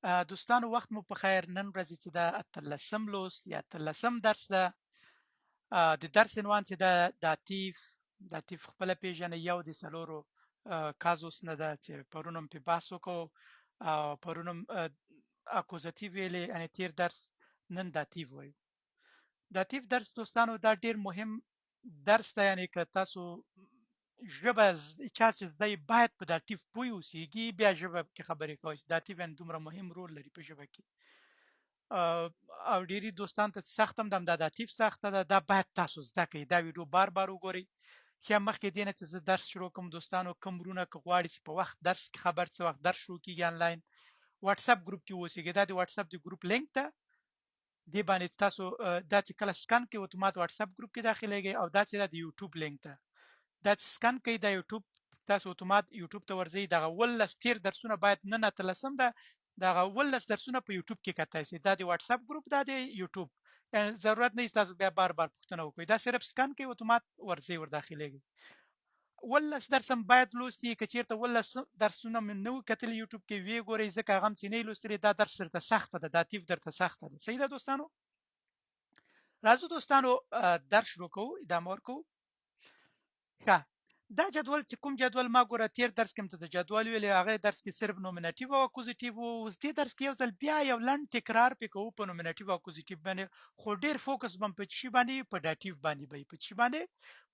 دوستانو وخت مو په خیر. نن ورځ چې دا 13 لوست یا 13 درس ده. د درس عنوان چې داتیف خپل پیژنه یو د سلورو کازوس نه ده چې پرونم په بحث وکړو او پرونم اکوزاتیو ویلې ان تیر درس نن داتیف وایو. داتیف درس دوستانو دا ډیر مهم درس دی، یعنی که تاسو ژبه چا چې زده باید په داتیف پوه اوسیږي، بیا ژبه کې خبرې کوي. داتیف دومره مهم رول لري په ژبه کې. او ډیری دوستان ته سختم دم د داتیف سخته ده، دا باید تاسو زده کړئ. دا ویډیو بار وګورئ. خیا مخکې دینه چې زه درس شروع کوم دوستانو، کوم رونه که غواړي چې په وخت درس کې خبر څه وخت درس شروع کیږي آنلاین واتس اپ ګروپ کې اوسېږي. دا د واتس اپ د ګروپ لینک ته دی باندې تاسو دا چې کله سکان کې اتومات واتس اپ ګروپ کې داخليږي، او دا چې د یوټیوب لینک ته دا چې سکان کوي د یوټیوب تاسو اتومات یوټیوب ته ورځي. دغه ولس تیر درسونه باید نه تلسم ده، دغه ولس درسونه په یوټیوب کې کتای شي. دا د واتس اپ ګروپ دا د یوټیوب، یعنی ضرورت نه تاسو بیا بار پوښتنه وکړئ. دا صرف سکان کوي اتومات ورځي ور داخليږي. ولس درسم باید لوستي، که چیرته ولس درسونه من نو کتل یوټیوب کې وی ګورئ، ځکه هغه چې نه لوستري دا درس درته سخته ده، دا تیف درته سخته ده. صحیح ده دوستانو؟ راځو دوستانو درس شروع کوو، ادامه ورکوو. ښه، دا جدول چې کوم جدول ما ګوره تیر درس کې ته د جدول ویلې، هغه درس کې صرف نومینټیو او اکوزیټیو. اوس دې درس کې یو ځل بیا یو لنډ تکرار پکوو په نومینټیو او اکوزیټیو باندې، خو ډیر فوکس بم په چی باندې، په داتیو باندې به په چی باندې،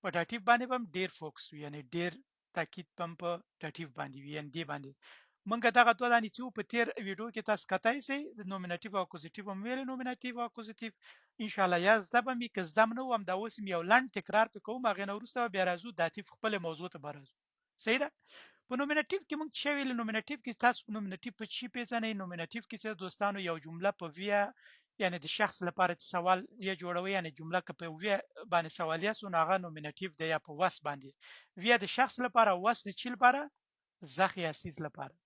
په داتیو باندې بم ډیر فوکس وي، یعنی ډیر تاکید بم په داتیو باندې وي، یعنی دې باندې منګه دغه دوه دانې چې په تیر ویډیو کې تاسو کتای شئ د نومینټیو او اکوزیټیو هم ویل. نومینټیو او اکوزیټیو ان شاء الله یا زبم کې زدم نو هم دا اوس یو لنډ تکرار پکوم، هغه نو ورسته بیا راځو داتیو خپل موضوع ته برازو. صحیح ده؟ په نومینټیو کې موږ چې ویل، نومینټیو کې تاسو نومینټیو په چی پیژنئ. نومینټیو کې چې دوستانو یو جمله په ویا، یعنی د شخص لپاره سوال یا جوړوي، یعنی جمله که په ویا باندې سوالیه سو هغه نومینټیو دی، یا په وس باندې ویا د شخص لپاره، وس د چی لپاره، زخ یا سیز لپاره.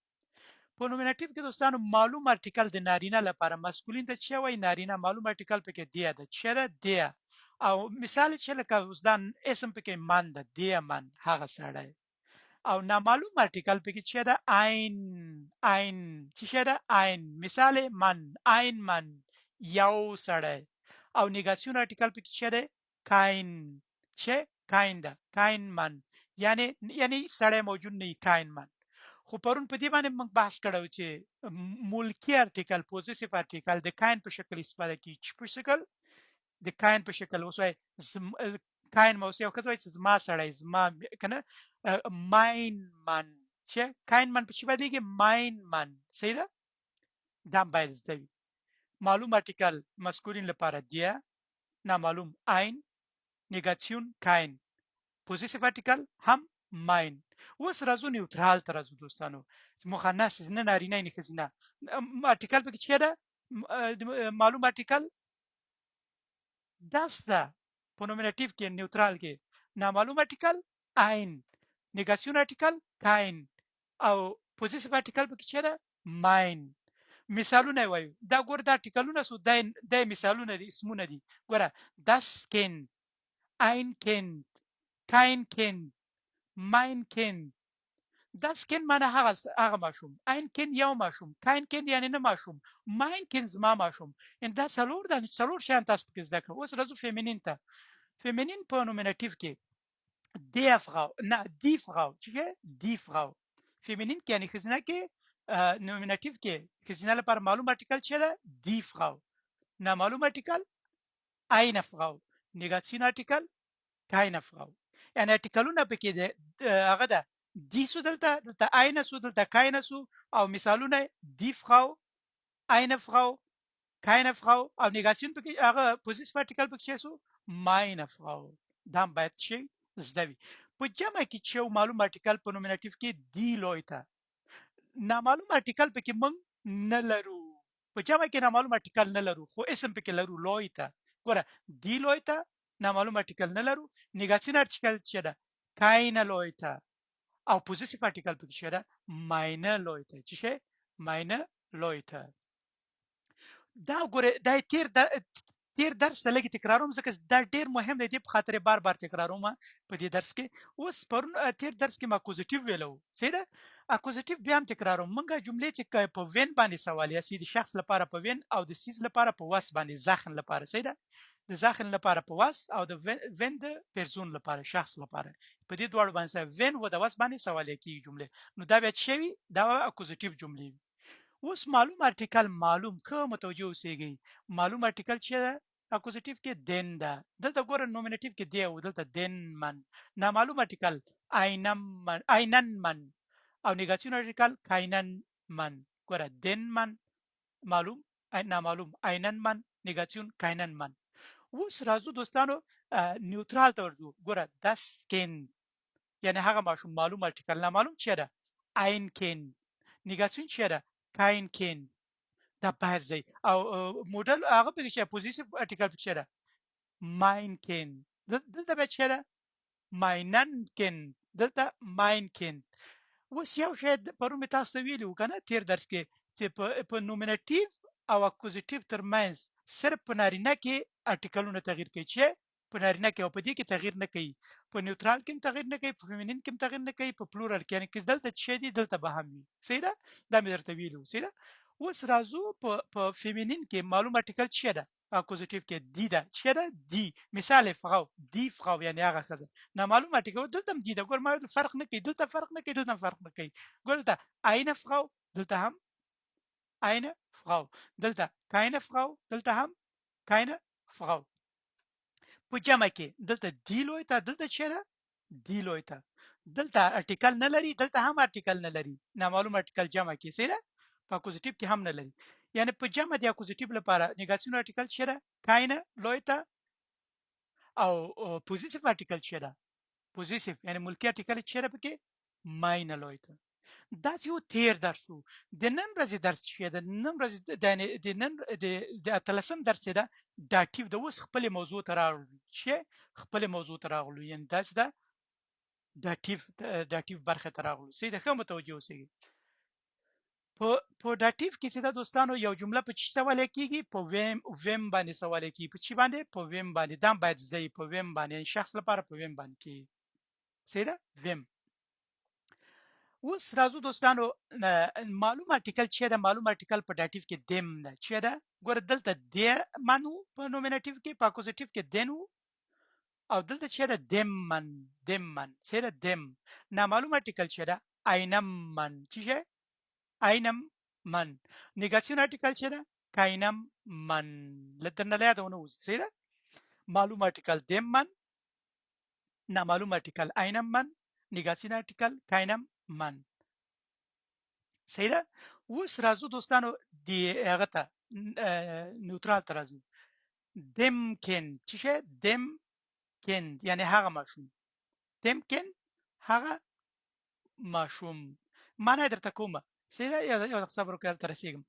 په نومینټیو کې دوستانو معلوم ارټیکل د نارینه لپاره مسکولین ته چې وای نارینه، معلوم ارټیکل پکې دی ده، چې ده دی. او مثال چې لکه اوس دا اسم پکې من ده، دی من هغه سړی. او نامعلوم ارټیکل پکې چې ده عین چې ده عین، مثال من عین من یو سړی. او نیگاسیون ارټیکل پکې چې ده کاین، چې کاین ده کاین من، یعنی سړی موجود نه کاین من. خو پرون په دې باندې موږ بحث کړو چې ملکی ارټیکل پوزیسیو ارټیکل د کاین په شکل استفاده کیږي، چې په شکل د کاین په شکل وسوي کاین موسی او کزوي چې زما سړی، زما کنه ماین من، چې کاین من په شی باندې ماین من. صحیح ده؟ دا باید زده وي. معلوم ارټیکل مسکولین لپاره دی، نامعلوم عین، نیگاسیون کاین، پوزیسیو ارټیکل هم ماین. اوس راځو نیوترال ته راځو دوستانو، مخنث نه نارینه نه ښځینه. ارټیکل پکې څه ده؟ معلوم ارټیکل داس ده په نومینټیو کې، نیوترال کې نامعلوم ارټیکل عین، نیگاسیون ارټیکل کاین، او پوزیسیو ارټیکل پکې څه ده؟ ماین. مثالونه وایو، دا ګور دا ارټیکلونه سو د مثالونه دي، اسمونه دي. ګوره داس کین، عین کین، کاین کین، ماین کین. داس کین معنی هغه ماشوم، عین کین یو ماشوم، کاین کین یعنی نه ماشوم، ماین کین زما ماشوم. ان دا څلور شیان تاسو پکې زده کړئ. اوس راځو فیمینین ته. فیمینین په نومینټیو کې دی فراو، نه دی فراو، چې دی فراو. فیمینین کې یعنی ښځینه کې، نومینټیو کې ښځینه لپاره معلوم ارټیکل چې ده دی فراو، نامعلوم ارټیکل eine Frau، نیگاسیون ارټیکل keine Frau. یعنی ارټیکلونه پکې هغه ده دی سو، دلته eine سو، دلته keine سو. او مثالونه دی فراو، eine Frau، keine Frau. او نیگاسیون پکې هغه پوزیسیو ارټیکل پکې سو meine Frau. دا باید شي زده وي. په جمع کې چې معلوم ارټیکل په نومینټیو کې دی لوی ته، نامعلوم ارټیکل پکې موږ نه لرو. په جمع کې نامعلوم ارټیکل نه لرو، خو اسم پکې لرو لوی ته. ګوره دی لوی ته نامعلوم ارټیکل نه لرو، نیگاسیون ارټیکل چې ده keine Leute، او پوزیسیو ارټیکل پکې شه ده meine Leute، چې شه meine Leute. دا ګوره دا تیر تیر درس ته لږ تکراروم ځکه دا ډیر مهم دی په خاطر بار بار تکراروم په دې درس کې اوس پرون تیر درس کې ما اکوزیټیو ویلو سیده اکوزیټیو بیا هم تکراروم منګه جملې چې په وین باندې سوال یا د شخص لپاره په وین او د سیز لپاره په واس باندې زاخن لپاره سیده د زاخن لپاره په واس او د وین د پرسون لپاره شخص لپاره په دې دواړو باندې وین و د واس باندې سوال کیږي جمله نو دا بیا شوی دا اکوزیټیو جملې اوس معلوم ارتیکل معلوم که متوجه اوسئ معلوم ارتیکل چې اکوزیټیو کې دین ده دلته ګوره نومینټیو کې دی او دلته دین من نامعلوم ارتیکل اینن من او نیگاتیون ارتیکل کاینن من ګوره دین من معلوم نامعلوم اینن من نیگاتیون کاینن من اوس راځو دوستانو نیوترال ته ورځو ګوره داس کین یعنی هغه ماشوم معلوم ارتیکل نامعلوم چیرې ده این کین نیگاتیون چیرې ده کاین کین دا باید ځای او موډل هغه په کې پوزیټیو ارتیکل پکې ده ماین کین دلته به چیرې ماینن کین دلته ماین کین اوس یو شی پرون مې تاسو ته ویلي وو که نه تیر درس کې چې په نومینټیو او اکوزیټیو ترمنځ صرف په نارینه کې ارتیکلونه تغیر کوي چې په نارینه کې او په دې کې تغیر نه کوي په نیوترال کې هم تغیر نه کوي په فیمینین کې هم تغیر نه کوي په پلورال کې یعنی کې دلته چې دي دلته به هم وي صحیح ده دا مې درته ویلو صحیح ده اوس راځو په فیمینین کې معلوم ارتیکل چې ده اکوزیټیو کې دی ده چې ده دی مثال فراو دی فراو یعنی هغه ښځه نامعلوم ارتیکل دلته هم دی ده ګور ما فرق نه کوي دلته فرق نه کوي دلته فرق نه کوي ګور دلته eine فراو دلته هم eine Frau دلته keine Frau دلته هم keine Frau په جمع کې دلته دی لوی ته دلته چیرې دی لوی ته دلته ارتیکل نه لري دلته هم ارتیکل نه لري نامعلوم ارتیکل جمع کې سره په اکوزیټیو کې هم نه لري یعنی په جمع د اکوزیټیو لپاره نیگاتیو ارتیکل چیرې keine لوی ته او پوزیټیو ارتیکل چیرې پوزیټیو یعنی ملکی ارتیکل چیرې پکې ماینه لوی ته دا یو تیر درس وو د نن ورځې درس چې د نن ورځې د نن د اتلسم درس ده داتیو د اوس خپل موضوع ته راغلو چې خپل موضوع ته راغلو یعنی دا چې داتیو برخه ته راغلو سي د کوم متوجه اوسئ په داتیو کې چې دا دوستانو یو جمله په چی سوال کیږي په ویم باندې سوال کیږي په چی باندې په ویم باندې دا باید ځای په ویم باندې شخص لپاره په ویم باندې کې سي دا ویم اوس راځو دوستانو معلوم ارتیکل چې دا معلوم ارتیکل په داتیو کې دیم ده چې دا ګور دلته د منو په نومینټیو کې په اکوزیټیو کې دینو او دلته چې دا دیم من چې دا دیم نامعلوم ارتیکل چې دا اینم من چې اینم من نیگاتیون ارتیکل چې دا کاینم من لدرنه یادونه اوس چې دا معلوم ارتیکل دیم من نامعلوم ارتیکل اینم من نیگاتیون ارتیکل کاینم من صحیح ده اوس راځو دوستانو دی هغه ته نیوترال ته راځو دم کن چې دم کن یعنی هغه ماشوم دم کن هغه ماشوم معنی درته کومه صحیح ده یو صبر وکړه تر رسیدم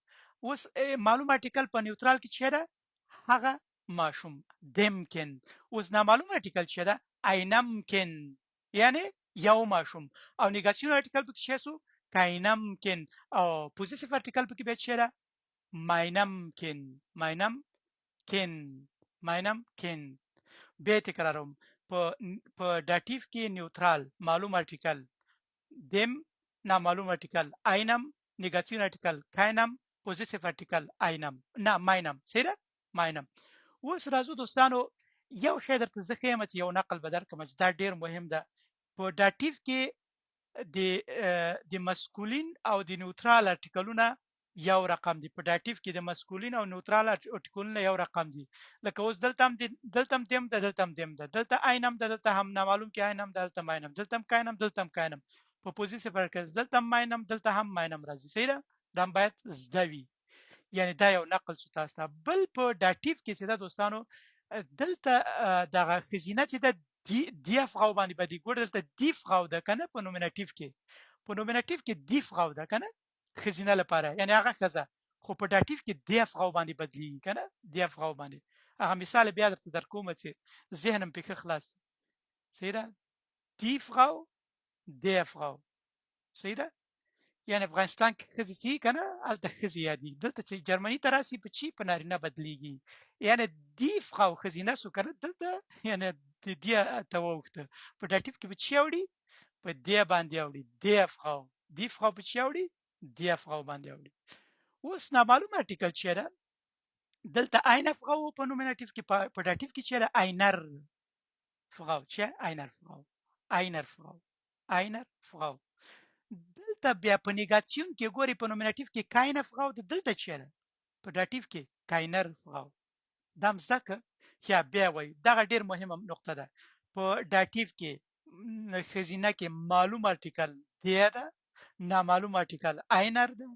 اوس معلوم ارتیکل په نیوترال کې چې ده هغه ماشوم دم کن اوس نامعلوم ارتیکل چې ده اینم کن یعنی یو ماشوم او نیگاتیون ارتیکل پکې څه سو کاینم کن او پوزیټیو ارتیکل پکې به څه ده ماینم کن به تکراروم په داتیو کې نیوترال معلوم ارتیکل دم نامعلوم ارتیکل اینم نیگاتیون ارتیکل کاینم پوزیټیو ارتیکل اینم نه ماینم څه ده ماینم اوس راځو دوستانو یو شی درته زه ښیم چې یو نقل به درکړم چې دا ډیر مهم ده په داتیو کې د مسکولین او د نیوترال ارتیکلونه یو رقم دي په داتیو کې د مسکولین او نیوترال ارتیکلونه یو رقم دي لکه اوس دلته هم دیم ده دلته هم دیم ده دلته اینم ده دلته هم نامعلوم کې اینم ده دلته ماینم دلته هم کاینم دلته هم کاینم په پوزیټیو ارتیکل دلته هم ماینم دلته هم ماینم راځي صحیح ده دا باید زده وي یعنی دا یو نقل شو تاسو ته بل په داتیو کې چې دا دوستانو دلته دغه خزینه چې د دی فراو باندې بدی ګور دلته دی فراو ده کنه په نومینټیو کې دی فراو ده کنه خزینه لپاره یعنی هغه ښځه خو په داتیو کې دی فراو باندې بدلی کنه دی فراو باندې هغه مثال بیا درته درکوم چې ذهنم پکې خلاص صحیح ده دی فراو صحیح ده یعنی افغانستان کې ښځې چې کنه هلته ښځې یادېږي دلته چې جرمني ته راسي په چی په نارینه بدلیږي یعنی دی فقاو ښځینه سو کنه دلته یعنی د دې ته واوښته په داتیف کې په چی اوړي په دې باندې اوړي دی فقاو دی فقاو په چی اوړي دی فقاو باندې اوړي اوس نامعلومه ارتیکل چې ده دلته عین فقاو په نومیناتیف کې په داتیف کې چې ده عینر فقاو چې عینر فقاو عینر فقاو عینر فقاو دلته بیا په نیګاسیون کې ګوري په نومیناتیف کې کاینه فقاو دلته چې ده په داتیف کې کاینر فقاو دا مزدکه یا بیا وای دغه ډیر مهمه نقطه ده په داتیف کې خزینه کې معلوم ارتیکل دی ده نامعلوم ارتیکل اینر ده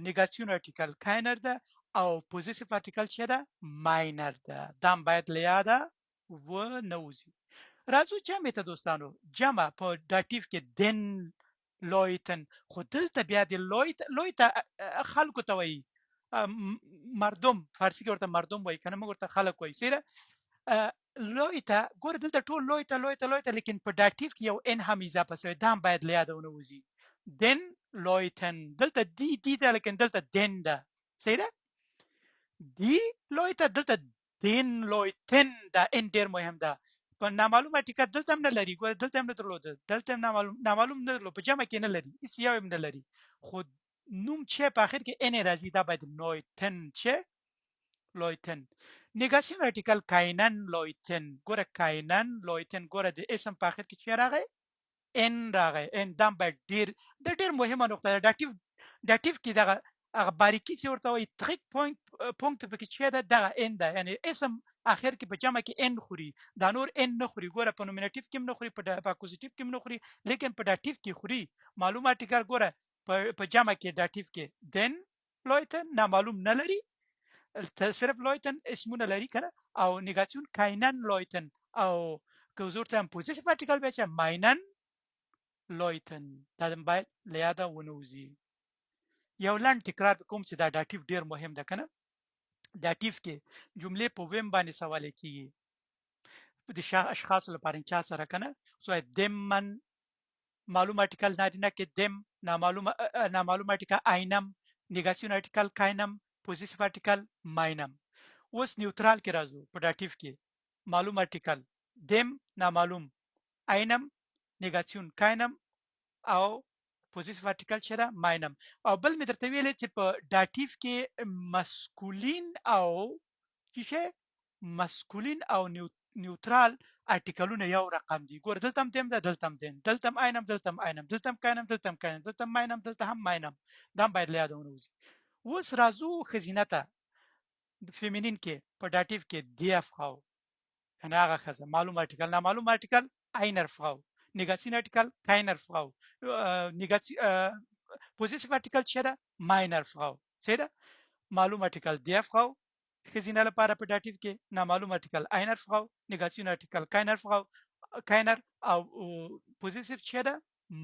نیگاسیون ارتیکل کاینر ده او پوزیسیف ارتیکل چې ده ماینر ده دا باید لیاده و نوزی راځو جمع ته دوستانو جمع په داتیف کې دن لویتن خو دلته بیا د لویت خلکو ته وایي مردم فارسی کې ورته مردم وایي کنه موږ ورته خلک وایي سیده لویته ګوره دلته ټول لویته لیکن په داتیف کې یو ان هم اضافه شوی دا هم باید له یاده ونوځي دن لویتن دلته دی ده لیکن دلته دن ده سیده دی لویته دلته دن لویتن دا ان ډیر مهم ده په نامعلوم ارتیکل دلته هم نه لري ګوره دلته هم نه درلوده دلته هم نامعلوم نه درلوده په جمع کې نه لري هیڅ یو هم نه لري خو نوم چې په اخر کې ان راځي دا باید نویتن چې لویتن نیگاسیون ارتیکل کاینن لویتن ګوره کاینن لویتن ګوره د اسم په اخر کې چې راغی ان راغی ان دام باید ډیر مهمه نقطه ده داتیف کې دغه هغه باریکی چې ورته وایي تریک پوینټ پکې چې ده دغه ان ده یعنی اسم اخر کې په جمع کې ان خوري دا نور ان نه خوري ګوره په نومیناتیف کې نه خوري په اکوزیټیف کې نه خوري لیکن په داتیف کې خوري معلومه ارتیکل ګوره په جمع کې داتیف کې دن لویتن نامعلوم نه لري صرف لویتن اسمونه لري کنه او نیگاسیون کاینن لویتن او که حضور ته هم پوزیشن ارتیکل بیا چې ماینن لویتن دا باید له یاده ونوځي یو لنډ تکرار کوم چې دا داتیف ډیر مهم ده کنه داتیف کې جملې په ویم باندې سوال کیږي د اشخاص لپاره چا سره کنه سو دمن معلوم ارتیکل نارینه کې دم نامعلوم ارتیکل اینم نیگاسیون ارتیکل کاینم پوزیسیف ارتیکل ماینم اوس نیوترال کې راځو په داتیف کې معلوم ارتیکل دم نامعلوم اینم نیگاسیون کاینم او پوزیسیف ارتیکل چې ده ماینم او بل مې درته ویلې چې په داتیف کې مسکولین او نیوترال ارتیکلونه یو رقم دي ګوره دلته هم دم ده دلته هم دم دلته هم اینم دلته هم اینم دلته هم کاینم دلته هم کاینم دلته هم ماینم دلته هم ماینم دا باید له یاده ونوځي اوس راځو ښځینه ته فیمینین کې په داتیف کې دی افغاو یعنې هغه ښځه معلوم ارتیکل نامعلوم ارتیکل اینر فغاو نیگاسیون ارتیکل کاینر فغاو پوزیسیف ارتیکل چې ده ماینر فغاو څه ده معلوم ارتیکل دی فغاو ښځینه لپاره په داتیف کې نامعلوم ارتیکل اینر فغاو نیگاسیون ارتیکل کاینر فغاو کاینر او پوزیسیف چې ده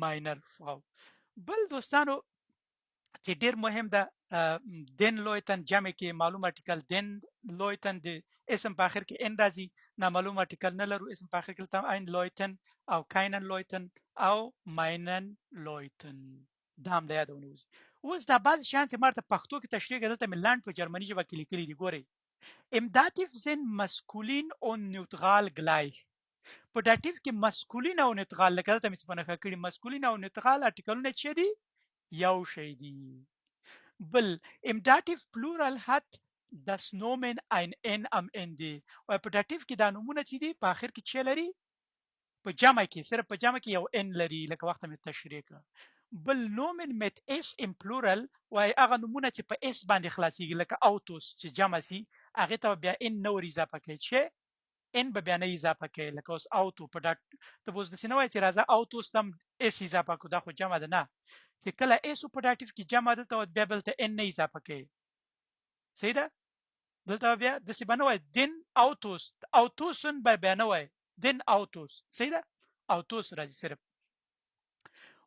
ماینر فغاو بل دوستانو چې ډیر مهم ده دن لویتن جمع کې معلوم ارتیکل دن لویتن د اسم په اخر کې ان راځي نامعلوم ارتیکل نه لرو اسم په اخر کې تم عین لویتن او کاینن لویتن او ماینن لویتن دا هم د یاد ونوځي اوس دا بعض شیان چې مرته پښتو کې تشریح دلته مې لاند په جرمني ژبه کې لیکلي دي ګورئ im Dativ sind maskulin und neutral gleich په داتیف کې مسکولین او نیوترال لکه دلته مې څه په نښه کړي مسکولین او نیوترال ارتیکلونه چې دي یو شی دي بل im Dativ Plural hat das Nomen ein N am Ende او په داتیف کې دا نومونه چې دي په آخر کې چې لري په جمع کې صرف په جمع کې یو N لري لکه وخت مې تشریح کړ بل نومن mit S im Plural وای هغه نومونه چې په S باندې خلاصيږي لکه اوتوس چې جمع سي هغه ته بیا N نور اضافه کوي چې ان به بیا نه اضافه کوي لکه اوس اوتو په ډاټ ته بوز دسنه وای چې راځه اوتوس تم اس اضافه کو دا خو جمع ده نه چې کله اس په داتیف کې جمع ده ته بیا بل ته ان نه اضافه کوي صحیح ده دلته بیا د سی بنوي دین اوتوسن به بیا نه وای دین اوتوس صحیح ده اوتوس راځي صرف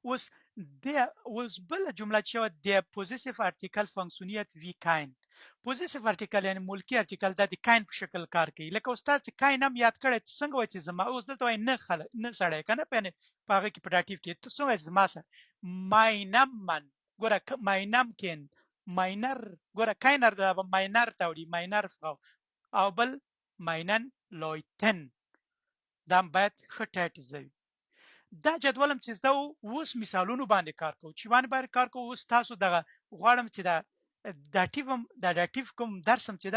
اوس بل جمله چې د پوزیسیف ارتیکل فنکشنیت وی کاین پوزیسیف ارتیکل یعنی ملکی ارتیکل د کاین په شکل کار کوي لکه استاد چې کاین هم یاد کړی څنګه وای چې زما اوس دلته وای نه سړی کنه په هغه کې په داتیف کې ته څنګه زما سره ماینم من ګوره ماینم کین ماینر ګوره کاینر دا به ماینر ته وړي ماینر فراو او بل ماینن لویتن دا باید ښه ټایټ زوي دا جدولم چې زده اوس مثالونو باندې کار کوو چې باندې کار کوو اوس تاسو دغه غواړم چې دا داتیف کوم درسم چې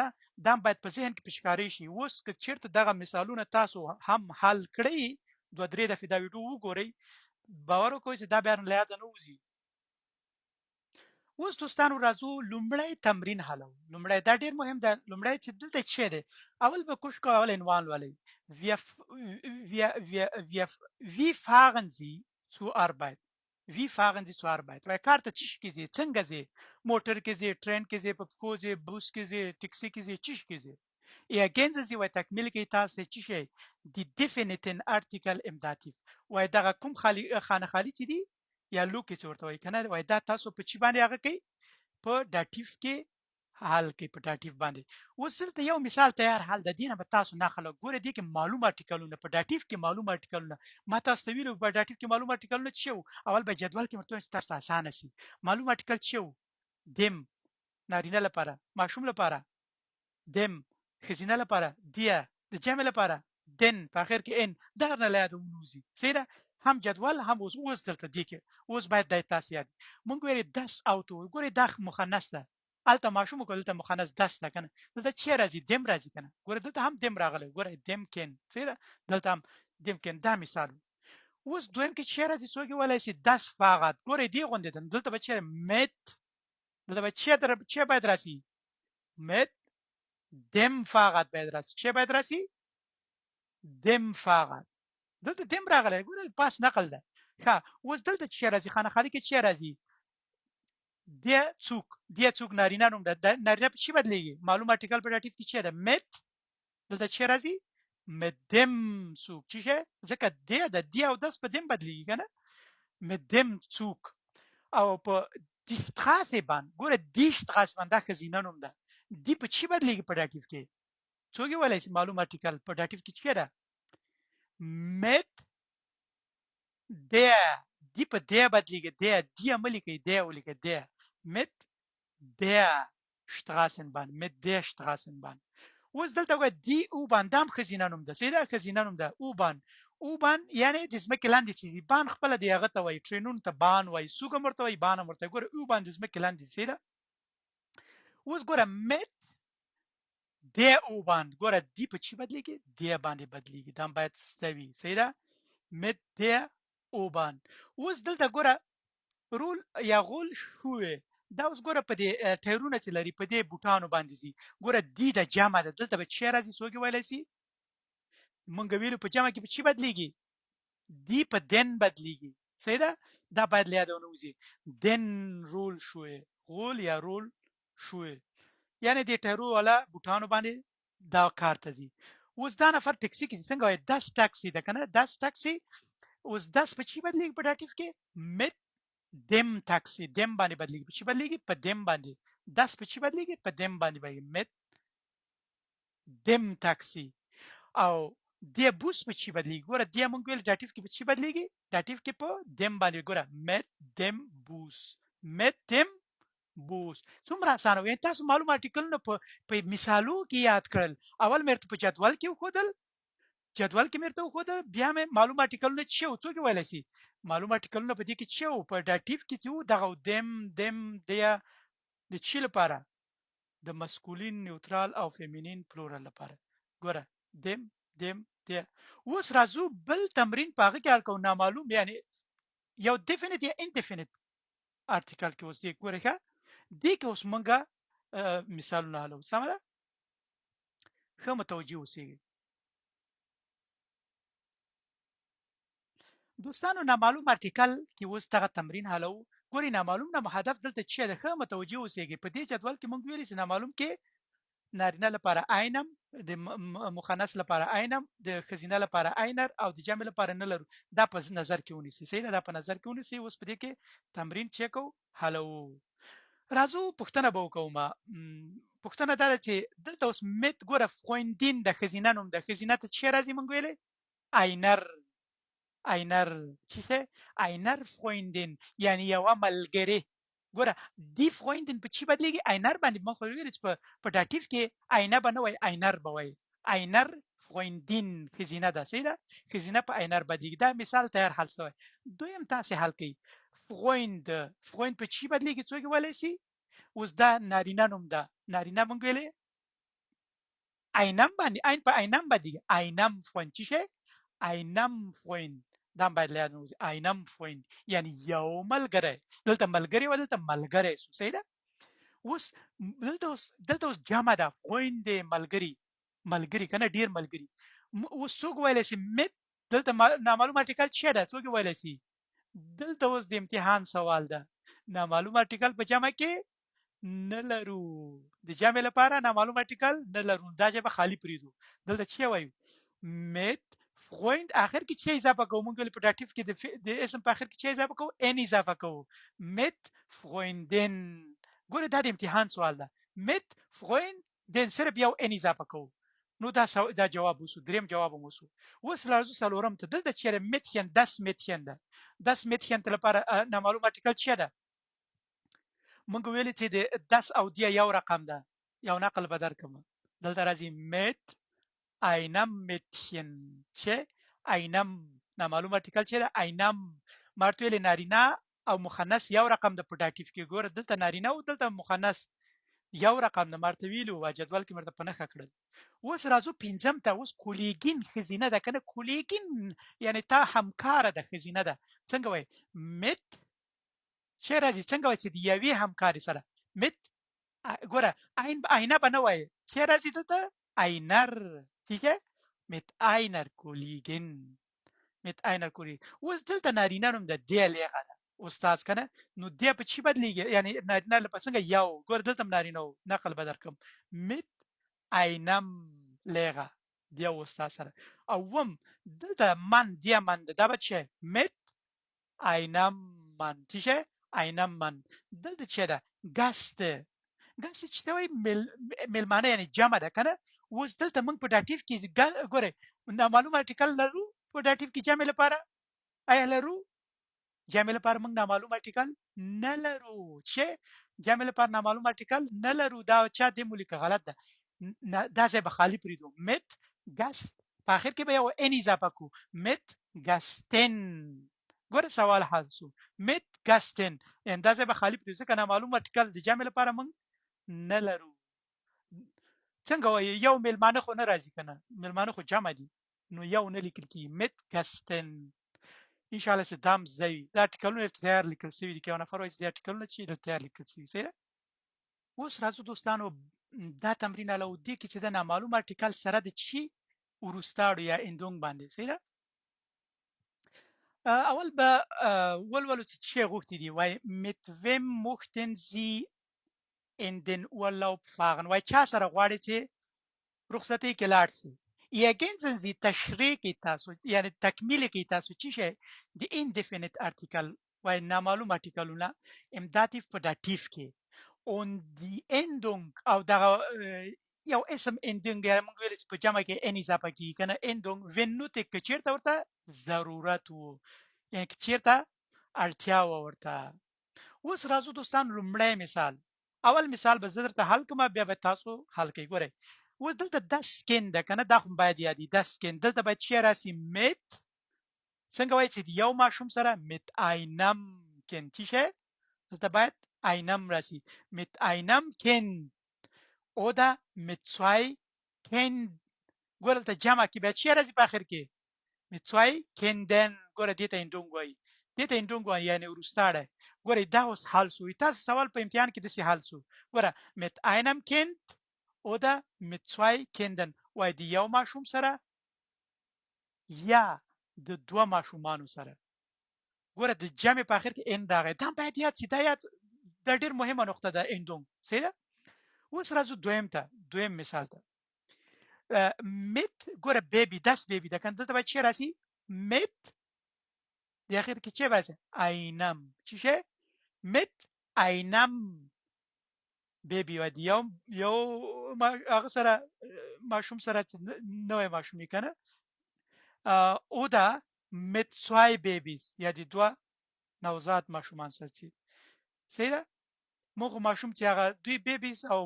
دا باید په ذهن کې پښکاری شي اوس که چیرته دغه مثالونه تاسو هم حل کړئ دوه درې دفعې دا ویډیو وګورئ باور وکړئ چې دا بیا له یاده نه وځي اوس دوستانو راځو لومړی تمرین حلو لومړی دا ډیر مهم ده لومړی چې دلته څه دی اول به کوشش کوو اول عنوان ولې wie fahren Sie zur Arbeit wie fahren Sie zur Arbeit وای کار ته چی کیږي څنګه زی موټر کې زی ټرین کې زی په پکو زی بوس کې زی ټیکسي کې زی چی کیږي ergänzen Sie وای تکمیل کې تاسو چی شي die definiten article im dativ وای دغه کوم خانه خالی چې دی یا لوکي څورته وای کنه وای دا تاسو په چی باندې هغه کوي په داتیف کې حل کې په داتیف باندې اوس دلته یو مثال تیار حل د دینه به تاسو نه خلک ګوره دي کې معلومه ارتکلونه په داتیف کې معلومه ارتکلونه ما تاسو ته ویلو په داتیف کې معلومه ارتکلونه څه اول به جدول کې مرته تاسو اسانه شي معلومه ارتکل څه دم نارینه لپاره ماشوم لپاره دم خزینه لپاره دیا د جمع لپاره دن په اخر کې ان دغه نه لاده ونوزي سیده هم جدول هم اوس درته دی کې اوس باید د تاسو یاد مونږ ویری 10 اوتو ګوري د مخنث ده الته ماشوم کول ته مخنث 10 ده کنه دلته چی راځي دم راځي کنه ګوره دلته هم دم راغلی ګوره دم کین سیده دلته هم دم کین دا مثال اوس دویم کې چی راځي څوک ولای شي 10 فقط ګوره دی غونډه دلته به چی مت دلته به چی باید راسي مت دم فقط باید راسي چی باید راسي دم فقط دلته دم راغلی ګوره پاس نقل ده ښه اوس دلته چی راځي خانه خالی کې چی راځي د څوک نارینه نوم ده نارینه په چی بدلیږي معلوم ارتکل په داتیف کې چی ده مت دلته چی راځي مدم څوک چی شه ځکه د دی او داس په دم بدلیږي کنه مدم څوک او په die Straße باندې ګوره die Straße باندې دا خزینه نوم ده دی په چی بدلیږي په داتیف کې څوک ولای شي معلوم ارتکل په داتیف کې چی ده mit der دی په der بدلیږي der دی عملی کوي der ولیکي der mit der Straßenbahn mit der Straßenbahn اوس دلته وای دی او باندې هم خزینه نوم ده سیده خزینه نوم ده او بان یعنی د زمکه لاندې چیزی بان خپل دی هغه ته وای ټرینون ته بان وای سوګه مرته وای بان مرته ګوره او باندې زمکه لاندې سیده اوس ګوره mit der U-Bahn ګوره دی په چی بدلیږي دی باندې بدلیږي دا باید ستوي سیده mit der U-Bahn اوس دلته ګوره رول یا غول شوې دا اوس ګوره په دې ټایرونه چې لري په دې بوټانو باندې زی ګوره دی د جمع ده دلته به چی راځي څوک ویلی سي مونږ ویلو په جمع کې په چی بدلیږي دی په دن بدلیږي سیده دا باید له یاده ونوځي دن رول شوې غول یا رول شوې یعنی د ټایرو والا بوټانو باندې دا کار ته ځي اوس دا نفر ټکسي کې څنګه وای 10 ټاکسي ده کنه 10 ټاکسي اوس 10 په چی بدلیږي په داتیف کې مت دم ټاکسي دم باندې بدلیږي په چی بدلیږي په دم باندې 10 په چی بدلیږي په دم باندې باندې مت دم ټاکسي او د بوس په چی بدلیږي ګوره د مونږ ویل داتیف کې په چی بدلیږي داتیف کې په دم باندې ګوره مت دم بوس مت دم بوس څومره اسانه وي تاسو معلومه ارتکلونه په مثالو کې یاد کړل اول مرته په جدول کې وخدل جدول کې مرته وخدل بیا مې معلومه ارتکلونه چې څوک ویل شي معلومه ارتکلونه په دې کې چې په داتیف کې چې دغه دم د چی لپاره د مسکولین نیوترال او فیمینین پلورال لپاره ګوره دم اوس راځو بل تمرین پاغه کې حل کوو نامعلوم یعنی یو definite یا indefinite ارتکل کې اوس دې ګوره ښه دې کې اوس مونږه مثالونه حلو سمه ده ښه متوجه اوسئ دوستانو نامعلوم ارتکل کې اوس دغه تمرین حلو ګوري نامعلوم نه هدف دلته چې ده ښه متوجه اوسئ په دې جدول کې مونږ ویلي چې نامعلوم کې نارینه لپاره اینم د مخنث لپاره اینم د خزینه لپاره اینر او د جمع لپاره نه لرو دا په نظر کې ونیسئ صحیح ده دا په نظر کې ونیسئ اوس په دې کې تمرین چیکو حلو راځو پوښتنه به وکوم پوښتنه دا ده چې دلته اوس مت ګوره خویندین د خزینه نوم د خزینه ته چی راځي مونږ ویلې اینر einer چی شه einer Freundin یعنی یو ملګری. ګوره دی Freundin په چی بدلیږي einer باندې ما خو ویل چې په داتیف کې einer به نه وای einer به وای einer Freundin خزینه ده څه ده خزینه په einer بدلیږي. دا مثال تیار حل شوی. دویم تاسې حل کړئ. Freund په چی بدلیږي څوک ویلی سي. اوس دا نارینه نوم ده نارینه مونږ ویلې einem باندې ein په einem بدلیږي einem Freund چی شه einem Freund دا باید یاد وي einem Freund یعنی یو ملګری. دلته ملګری و دلته ملګری سو صحیح ده. اوس دلته اوس جمع ده Freund ملګری کنه ډیر ملګری. اوس څوک ویلی سي mit دلته نامعلوم ارټیکل څه ده څوک ویلی سي. دلته اوس د امتحان سوال ده نامعلوم ارټیکل په جمع کې نه لرو د جمع لپاره نامعلوم ارټیکل نه لرو دا ځای به خالی پریږدو. دلته څه وایو mit Freund اخر کې څه اضافه کوو مونږ په داتیف کې د اسم په اخر کې څه اضافه کوو ان اضافه کوو mit Freundin. ګوره دا د امتحان سوال ده mit Freundin صرف یو ان اضافه کوو نو دا جواب وسو دریم جواب وسو. اوس راځو څلورم ته دلته چیرې Mädchen das Mädchen ده das Mädchen ته لپاره نامعلوم ارټیکل څه ده مونږ ویل چې د داس او دی یو رقم ده یو نقل به درکم. دلته راځي mit einem Mädchen چې einem نامعلوم ارټیکل چې ده einem مرته ویل نارینه او مخنث یو رقم د په داتیف کې ګوره دلته نارینه او دلته مخنث یو رقم د مرته ویلو و جدول کې مرته په نښه کړل. اوس راځو پنځم ته. اوس کولیګین خزینه ده کنه کولیګین یعنی تا همکاره ده خزینه ده څنګه وای mit چه راځي څنګه وای چې د یوې همکاري سره mit ګوره آینه به نه وای چه راځي دلته einer ٹھیک ہے mit einer Kollegin mit einer Kollegin. اوس دلته نارینه نوم ده دی لیغه ده استاد کنه نو دی په چی بدلیږي یعنی نارینه لپاره څنګه یو ګوره دلته نارینه نقل به درکم mit einem لیغه دی استاد سره. اوم دلته من دی من ده به چه mit einem Mann ټیک einem Mann. دلته چه ده Gast چې ته وایي میلمانه یعنی جمع ده کنه. اوس دلته موږ په داتیف کې ګوره نامعلوم ارټیکل لرو په داتیف کې جمع لپاره آیا لرو جمع لپاره موږ نامعلوم ارټیکل نه لرو چې جمع لپاره نامعلوم ارټیکل نه لرو دا چا دې مو لیکه غلط ده دا ځای به خالی پریږدو mit Gast په اخر کې به یو ان اضافه کو mit Gasten. ګوره سوال حل شو mit Gasten اندازه به خالی پریږدو ځکه نامعلوم ارټیکل د جمع لپاره موږ نه لرو. څنګه وایي یو میلمانه خو نه راځي کنه میلمانه خو جمع دي نو یو نه لیکل کیږي mit Gasten. ان شاء الله ستام زوی دا ارټیکلونه تیار لیکل شوي دي که یو نفر وایي چې دا ارټیکلونه چې د تیار لیکل شوي صحیح ده. اوس راځو دوستانو دا تمرین علاوه دې کې چې د نامعلوم ارټیکل سره د چی وروستاړو یا اندونګ باندې صحیح ده. اول به ولولو چې څه غوښتي دي وای mit wem möchten Sie in den Urlaub fahren وای چا سره غواړي چې رخصتۍ کې لاړ شي. ergänzen Sie تشریح کوي تاسو یعنی تکمیل کوي تاسو چې شي د indefinite article وای نامعلوم ارټیکلونه im dativ په داتیف کې und die Endung او دا یو اسم endung موږ ویل چې په جمع کې ان اضافه کیږي کنه endung wenn nötig که چیرته ورته ضرورت وو یعنی که چیرته اړتیا ورته. اوس راځو دوستان لومړی مثال. اول مثال به زه درته حل کوم بیا به تاسو حل کوئ. ګورئ اوس دلته das Kind ده کنه دا خو باید یادي das Kind دلته باید چی راسي mit څنګه وایي چې د یو ماشوم سره mit einem Kind چې شه دلته باید einem راسي mit einem Kind oder mit zwei Kind. ګوره دلته جمع کې باید چی راسي په اخر کې mit zwei Kindern. ګوره دې ته اندونګ وایي دې ته اندونګ وایي یعنی وروستاړی. ګوره دا اوس حل شو تاسو سوال په امتحان کې داسې حل شو. ګوره mit einem Kind oder mit zwei Kindern وای د یو ماشوم سره یا د دوه ماشومانو سره. ګوره د جمع په اخر کې ان راغی دا باید یاد شي دا ډېر مهمه نقطه ده اندونګ صحیح ده. اوس راځو دویم مثال ته mit ګوره بیبي das بیبي ده کنه دلته باید چی راسي mit د اخر کې چی راسي einem چی شه mit einem بیبي و دی یو هغه سره ماشوم سره نوې ماشومې کنه او دا mit zwei Babys یا د دوه نوزاد ماشومان سره چې صحیح ده موږ ماشوم چې هغه دوی بیبیز او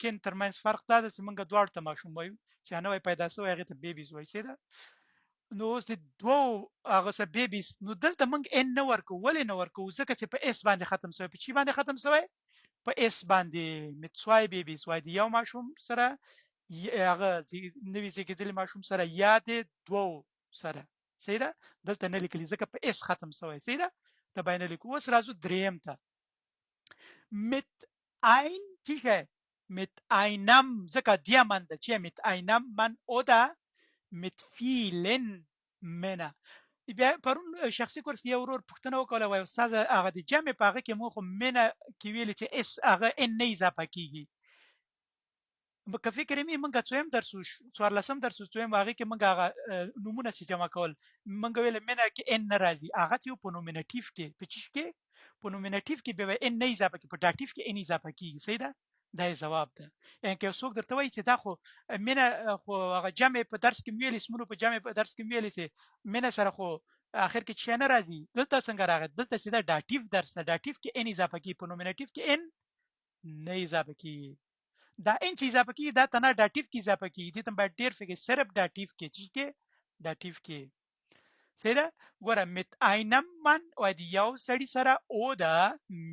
کین ترمنځ فرق دا ده چې موږ دواړو ته ماشوم وایو چې نوې پیدا شوی هغه ته بیبیز وایي صحیح ده نو اوس د دوه هغه سره بیبیز نو دلته موږ ان نه ورکو ولې نه ورکو ځکه چې په اس باندې ختم شوی په چی باندې ختم شوی په اس باندې mit zwei بیبیز وای د یو ماشوم سره هغه نوې زیږیدلی ماشوم سره یا د دوه سره صحیح ده دلته نه لیکلي ځکه په اس ختم شوی صحیح ده ته باندې لیکو اوس راځو دریم ته mit ein تیشه mit einem ځکه دیامن ده چې mit einem man oder mit vielen Männer بیا پرون شخصي کورس کې یو ورور پوښتنه وکړه وای استاد هغه د جمع په هغه کې مو خو منه کې ویل چې اس هغه ان نه اضافه کیږي که فکر مې مونږه څویم درسو څوارلسم درسو څویم هغه کې مونږ هغه نمونه چې جمع کول مونږ ویل منه کې ان نه راځي هغه چې په نومینټیو کې په چی کې په نومینټیو کې به ان نه اضافه کې په داتیو کې ان اضافه کیږي صحیح ده دا جواب ده ان کې څوک درته وایي چې دا خو منه خو هغه جمع په درس کې ویل اسمونو په جمع په درس کې ویل چې منه سره خو اخر کې چې نه راځي دلته څنګه راغی دلته سیده داتیو درس داتیو کې ان اضافه کی په نومینټیو کې ان نه اضافه کی دا ان چې اضافه کی دا تنه داتیو کې اضافه کی دي ته باید ډیر فکر صرف داتیو کې چې داتیو کې سیده ګوره mit einem Mann او د یو سړي سره او دا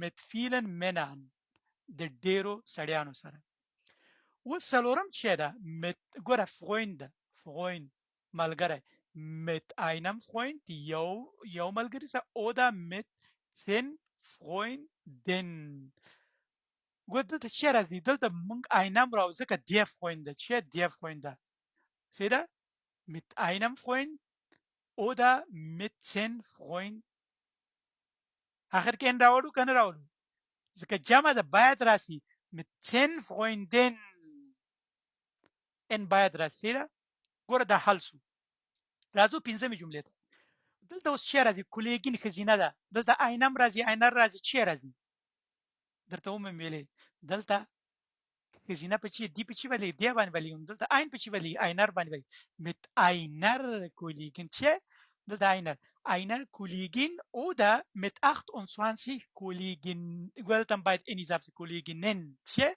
mit vielen Männern د ډیرو سړیانو سره و څلورم چې ده mit ګوره Freund ملګری mit einem Freund یو ملګری سره او دا mit 10 Freunden ګوره دلته چې راځي دلته مونږ einem راو ځکه die Freunde چې die Freunde سیده mit einem Freund oder mit 10 Freunden اخر کې ان راوړو کنه راوړو ځکه جمع ده باید راسي mit 10 Freunden ان باید راسي ده ګوره دا حل سو راځو پنځمې جملې ته دلته اوس چې راځي کلیګین خزینه ده دلته اینم راځي اینر راځي چې راځي درته ومه ویلې دلته خزینه په چې دی په چې ولې دی باندې ولې دلته ein په چې ولې اینر باندې ولې mit einer Kollegin چې دلته einer Kollegin oder mit 28 Kollegen ولتم باید ان اضافه Kolleginnen چې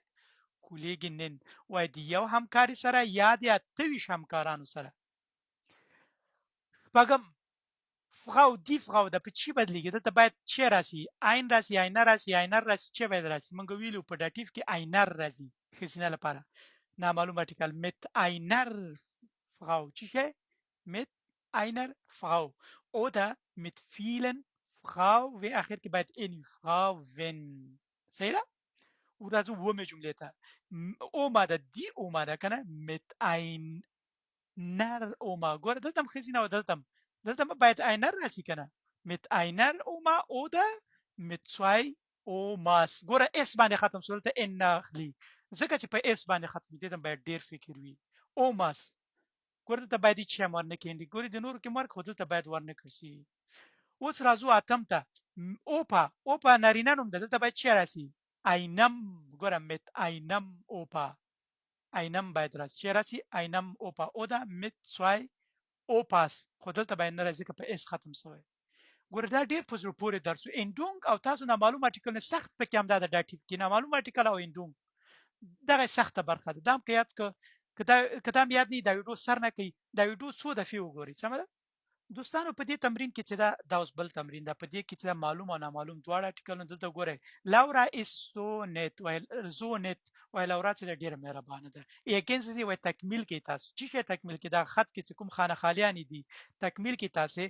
Kolleginnen وای دی یو همکاري سره یا د 28 همکارانو سره شپږم Frau die Frau د په چی بدلیږي دلته باید چې راسي ein راسي einer راسي einer راسي چې باید راسي مونږ ویلو په داتیو کې einer راسي خزینه لپاره نامعلوم ارتکل mit einer Frau چې mit einer Frau oder mit vielen Frau و اخر کې باید in Frauen صحیح ده ورځو ومه جمله ته اوما ده دی اوما ده کنه mit einer Oma ګوره دلته خزینه و دلته باید einer راسي کنه mit einer Oma oder mit zwei Omas ګوره اس باندې ختم شول ته ان اخلي ځکه چې په اس باندې ختم دي ته باید ډیر فکر وي Omas ګوره ته باید چې مرنه کېندي ګوره د نور کې مرګ خود ته باید ورنه کړي اوس راځو اتم ته اوپا نارینه نوم ده دلته باید چې راسي einem ګوره mit einem Opa einem باید راسي einem Opa oder mit zwei Opas خو دلته باید نه راځي که په اس ختم شوی ګوره دا ډیر په زړه پورې درس اندونګ او تاسو نامعلوم ارتیکل نه سخت پکې هم دا د داتیو کې نامعلوم ارتیکل او اندونګ دغه سخته برخه ده دا هم که یاد که یاد نه دا ویډیو سر نه کوي دا ویډیو څو دفعې وګورئ سمه ده دوستانو په دې تمرین کې چې دا اوس بل تمرین ده په دې کې چې دا معلوم او نامعلوم دواړه ارتیکلونه دلته ګورئ لاورا is so net so net وای لاورا چې ډیره مهربانه ده یقین سي وای تکمیل کې تاسو چې تکمیل کې دا خط کې کوم خانه خالیان دي تکمیل کې تاسو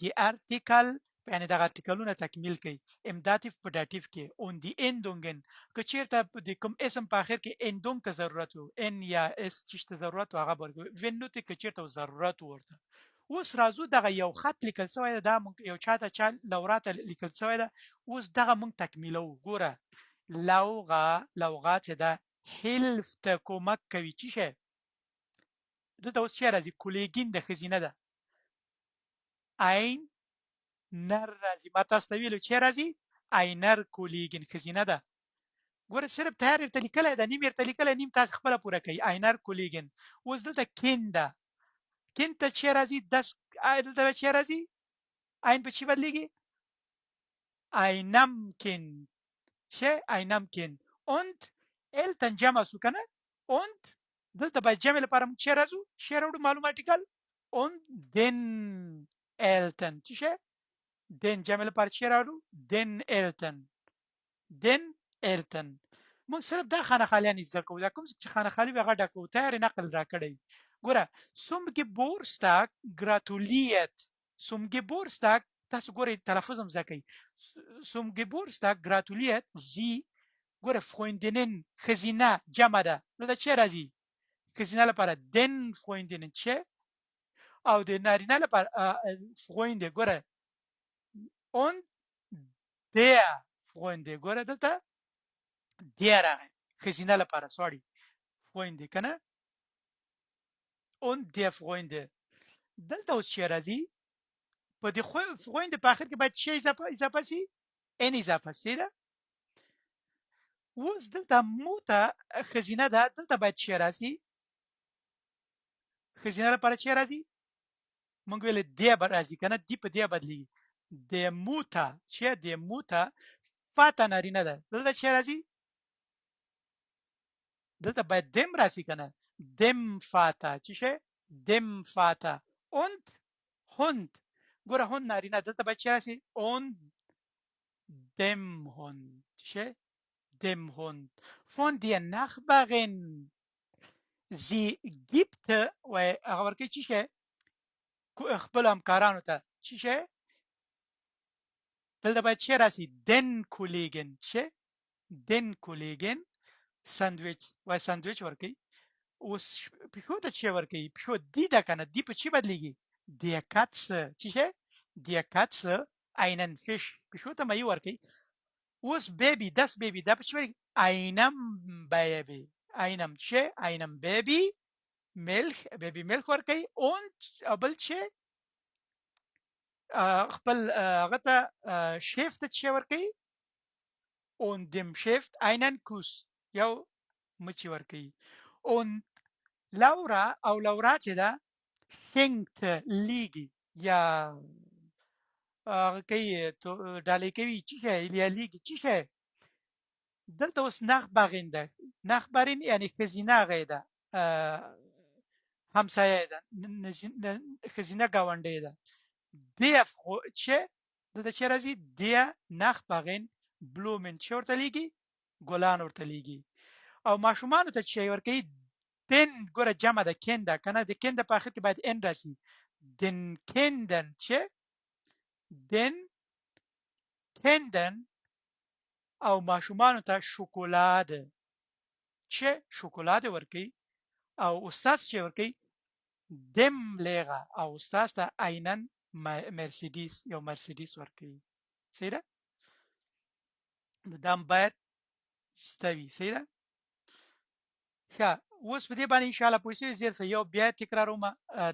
دی ارتیکل یعنی دا ارتیکلونه تکمیل کوي امداتیف په داتیف کې اون دی اندونګن که چیرته د کوم اسم په اخر کې اندونګ ته ضرورت وو ان یا اس چې ضرورت هغه ورګو وینو ته که چیرته ضرورت ورته اوس راځو دغه یو خط لیکل شوی دا مونږ یو چاته لوراته لیکل شوی دا اوس دغه مونږ تکمیلو ګوره لوغا چې دا هیلفت کومک کوي چې شه دلته اوس چې راځي کلیګین د خزینه ده ein نر راځي ما تاسو ته ویلو چې راځي einer Kollegin خزینه ده ګوره صرف تیار ته لیکل ده نیم ته لیکل نیم تاسو خپل پوره کوي einer Kollegin اوس دلته کینده kind ته چې راځي دلته به چې راځي عین په چی بدلیږي einem kind چې einem kind und eltern جمع سو کنه und دلته باید جمع لپاره موږ چې راځو چې راوړو معلومات ټیکل und den eltern چې den جمع لپاره چې راوړو den eltern den eltern موږ صرف دا خانه خالیان زده کوو دا کوم چې خانه خالي به هغه ډکو تیار نقل را کړی ګوره zum Geburtstag gratuliert zum Geburtstag تاسو ګورئ تلفظ هم زده کوئ zum Geburtstag gratuliert sie ګوره Freundinnen ښځینه جمع ده نو دا چی راځي ښځینه لپاره den Freundinnen چې او د نارینه لپاره Freunde ګوره und der Freunde ګوره دلته der راغی ښځینه لپاره سوري Freunde کنه und der Freunde دلته اوس چی راځي په دې Freunde په اخر کې باید چی اضافه سي ان اضافه سي ده اوس دلته موته ښځینه ده دلته باید چی راسي ښځینه لپاره چی راځي مونږ ویل دی به راځي کنه دی په دی بدلیږي د موته چې د موته فاته نارینه ده دلته چی راځي دلته باید دم راسي کنه dem Vater چې شه dem Vater und Hund ګوره هوند نارینه دلته باید چی راسي und dem Hund چې شه dem Hund von der Nachbarin sie gibt و هغه ورکوي چې شه خپل همکارانو ته چې شه دلته باید چی راسي den Kollegen چې den Kollegen ساندویچ وای ساندویچ ورکوي اوس پیشو ته چی ورکوي پیشو دی ده کنه دی په چی بدلیږي der Katze چې شه der Katze einen Fisch پیشو ته مې ورکوي اوس بیبي das بیبي دا په چی ورکوي einem Baby einem چې einem Baby ملک بیبي ملک ورکوي und بل چې خپل هغه ته شیف ته چې ورکوي und dem Chef einen Kuss یو مچی ورکوي und Laura او لورا چې ده schenkt لیږي یا کوي ډالۍ کوي چې یا لیږي چې دلته اوس Nachbarin ده Nachbarin یعنی ښځینه هغې ده همسایه ده ښځینه ګاونډۍ ده der چې دلته چې راځي der Nachbarin Blumen چې ورته لیږي ګلان ورته لیږي او ماشومانو ته چې ورکوي den ګوره جمع ده کنده کنه د کنده په اخر کې باید ان راسي den Kindern چې den Kindern او ماشومانو ته شوکولاده چې شوکولاده ورکوي او استاد چې ورکوي dem Lehrer او استاد ته einen مرسیدس یو مرسیدس ورکوي صحیح ده نو دا باید ستوي صحیح ده ښه اوس په دې باندې ان شاء الله پوه شئ زه یو بیا تکراروم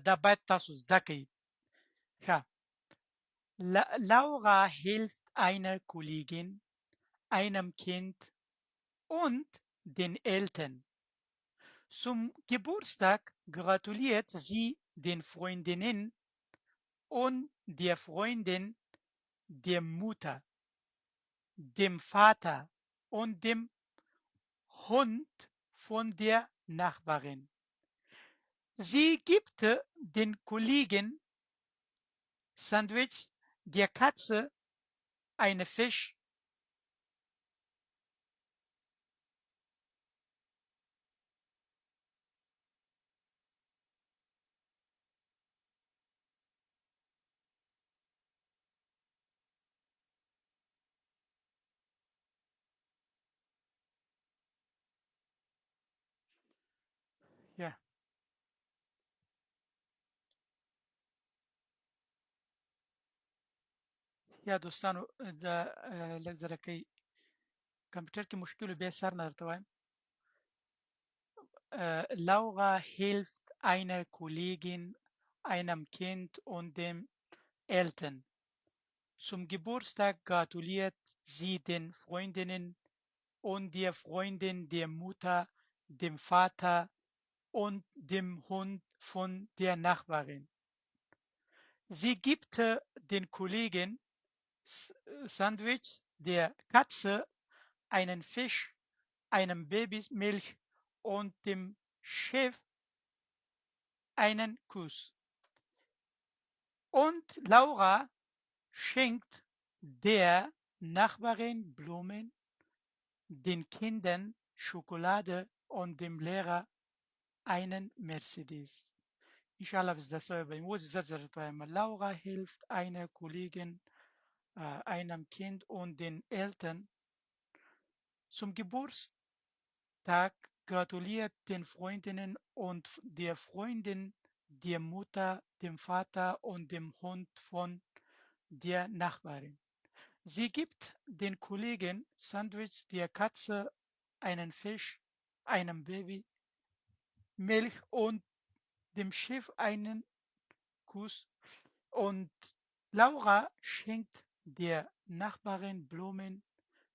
دا باید تاسو زده کړئ ښه Laura hilft einer Kollegin einem Kind und den Eltern zum Geburtstag gratuliert sie den Freundinnen und der Freundin der Mutter dem Vater und dem Hund von der Nachbarin. Sie gibt den Kollegen Sandwich, der Katze einen Fisch. Ja. یا دوستانو د لږ زره کوي کمپیوټر کې مشکل بیا سر نه درته وایم Laura hilft einer Kollegin, einem Kind und dem Eltern. Zum Geburtstag gratuliert sie den Freundinnen und der Freundin der Mutter, dem Vater, und dem Hund von der Nachbarin. Sie gibt den Kollegen Sandwich, der Katze, einen Fisch, einem Baby Milch und dem Chef einen Kuss. Und Laura schenkt der Nachbarin Blumen, den Kindern Schokolade und dem Lehrer einen Mercedes. Inshallah bis das beim beim Laura hilft einer Kollegin, einem Kind und den Eltern zum Geburtstag, gratuliert den Freundinnen und der Freundin, der Mutter, dem Vater und dem Hund von der Nachbarin. Sie gibt den Kollegen Sandwich, der Katze, einen Fisch, einem Baby, Milch und dem Chef einen Kuss. Und Laura schenkt der Nachbarin Blumen,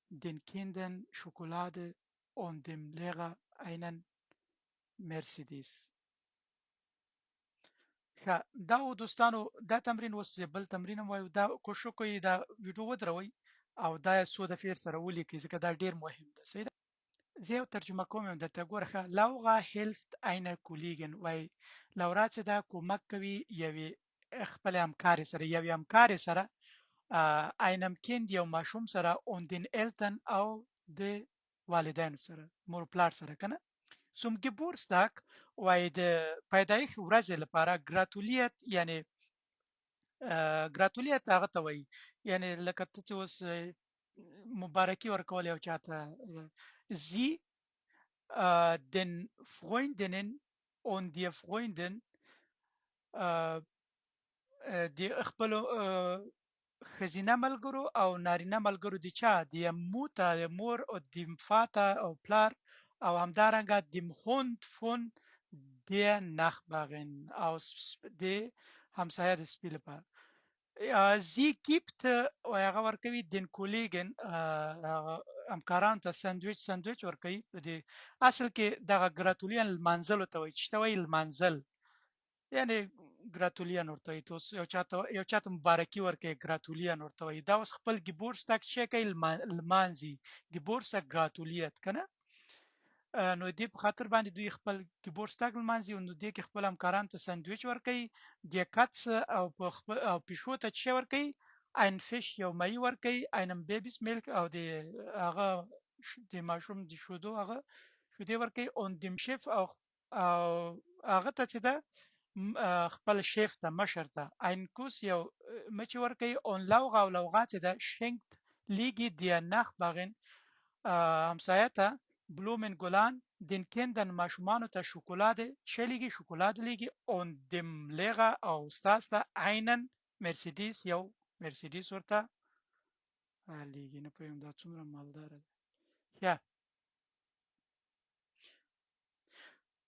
den Kindern Schokolade und dem Lehrer einen Mercedes. ښه دا و دوستانو دا تمرین اوس بل تمرین هم وایو دا کوشش وکړئ دا ویډیو ودروئ او دا څو دفعې سره ولیکئ ځکه دا ډیر مهم ده صحیح ده زه یو ترجمه کوم درته ګوره ښه Laura hilft einer Kollegin وایي لورا چې دا کومک کوي یوې خپل همکارې سره یوې همکارې سره einem Kind یو ماشوم سره und den Eltern او د والدینو سره مور پلار سره کنه zum Geburtstag وای د پیدایښت ورځې لپاره gratuliert یعنی gratuliert هغه ته وایي یعنی لکه ته چې اوس مبارکي ورکول یو چاته sie den Freundinnen und der Freundin د خپل ښځینه ملګرو او نارینه ملګرو د چا د Mutter د مور او د Vater او پلار او همدارنګه dem Hund von der Nachbarin aus د همسایه د سپي لپاره sie gibt او هغه ورکوي den Kollegen همکارانو ته ساندویچ ورکوي د اصل کې دغه ګراتولیان لمانځلو ته وایي چې ته وایي لمانځل یعنی ګراتولیان ورته وایي ته اوس یو چاته مبارکي ورکوي ګراتولیان ورته وایي دا اوس خپل ګیبورستاګ چې کوي لمانځي ګیبورستاګ ګراتولیت کنه نو دې په خاطر باندې دوی خپل ګیبورستاګ لمانځي نو دې کې خپل همکارانو ته ساندویچ ورکوي د کټس او په خپل او پیشو ته چې ورکوي ein Fisch یو مای ورکوي einem Babys Milk او د هغه د ماشوم د شودو هغه شودې ورکوي und dem Chef او هغه ته چې ده خپل شیف ته مشر ته ein Kuss یو مچ ورکوي und Laura او Laura چې ده schenkt لیږي der Nachbarin همسایه ته Blumen ګلان den Kindern ماشومانو ته شوکولاده چې لیږي شوکولاده لیږي und dem Lehrer او استاد ته einen Mercedes یو مرسیډیز ورته لیږي نه پوهېږم دا څومره مالداره ده ښه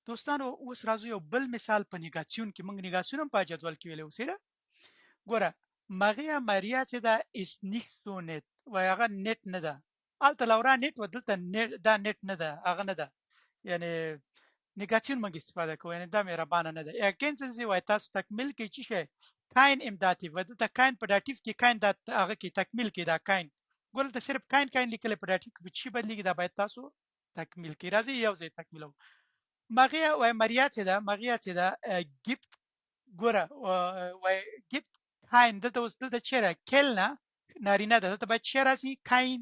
دوستانو اوس راځو یو بل مثال په نیګاسیون کې موږ نیګاسیون هم په جدول کې ویلی اوسېده ګوره Maria چې ده ist nicht so nett وایي هغه نت نه ده هلته لورا نت و دلته دا نت نه ده هغه نه ده یعنی نیګاسیون موږ استفاده کوو یعنی دا مهربانه نه ده ergänzen Sie وایي تاسو تکمیل کوي چې شی کاین امداتیو و دلته کاین په داتیو کې کاین دا هغه کې تکمیل کې دا کاین ګوره ته صرف کاین لیکلی په داتیو کې په چی بدلیږي دا باید تاسو تکمیل کړئ راځئ یو ځای تکمیلو Maria چې ده Maria چې ده gibt ګوره وایي gibt kein دلته اوس دلته چې ده کلنه نارینه ده دلته باید چې راسي کاین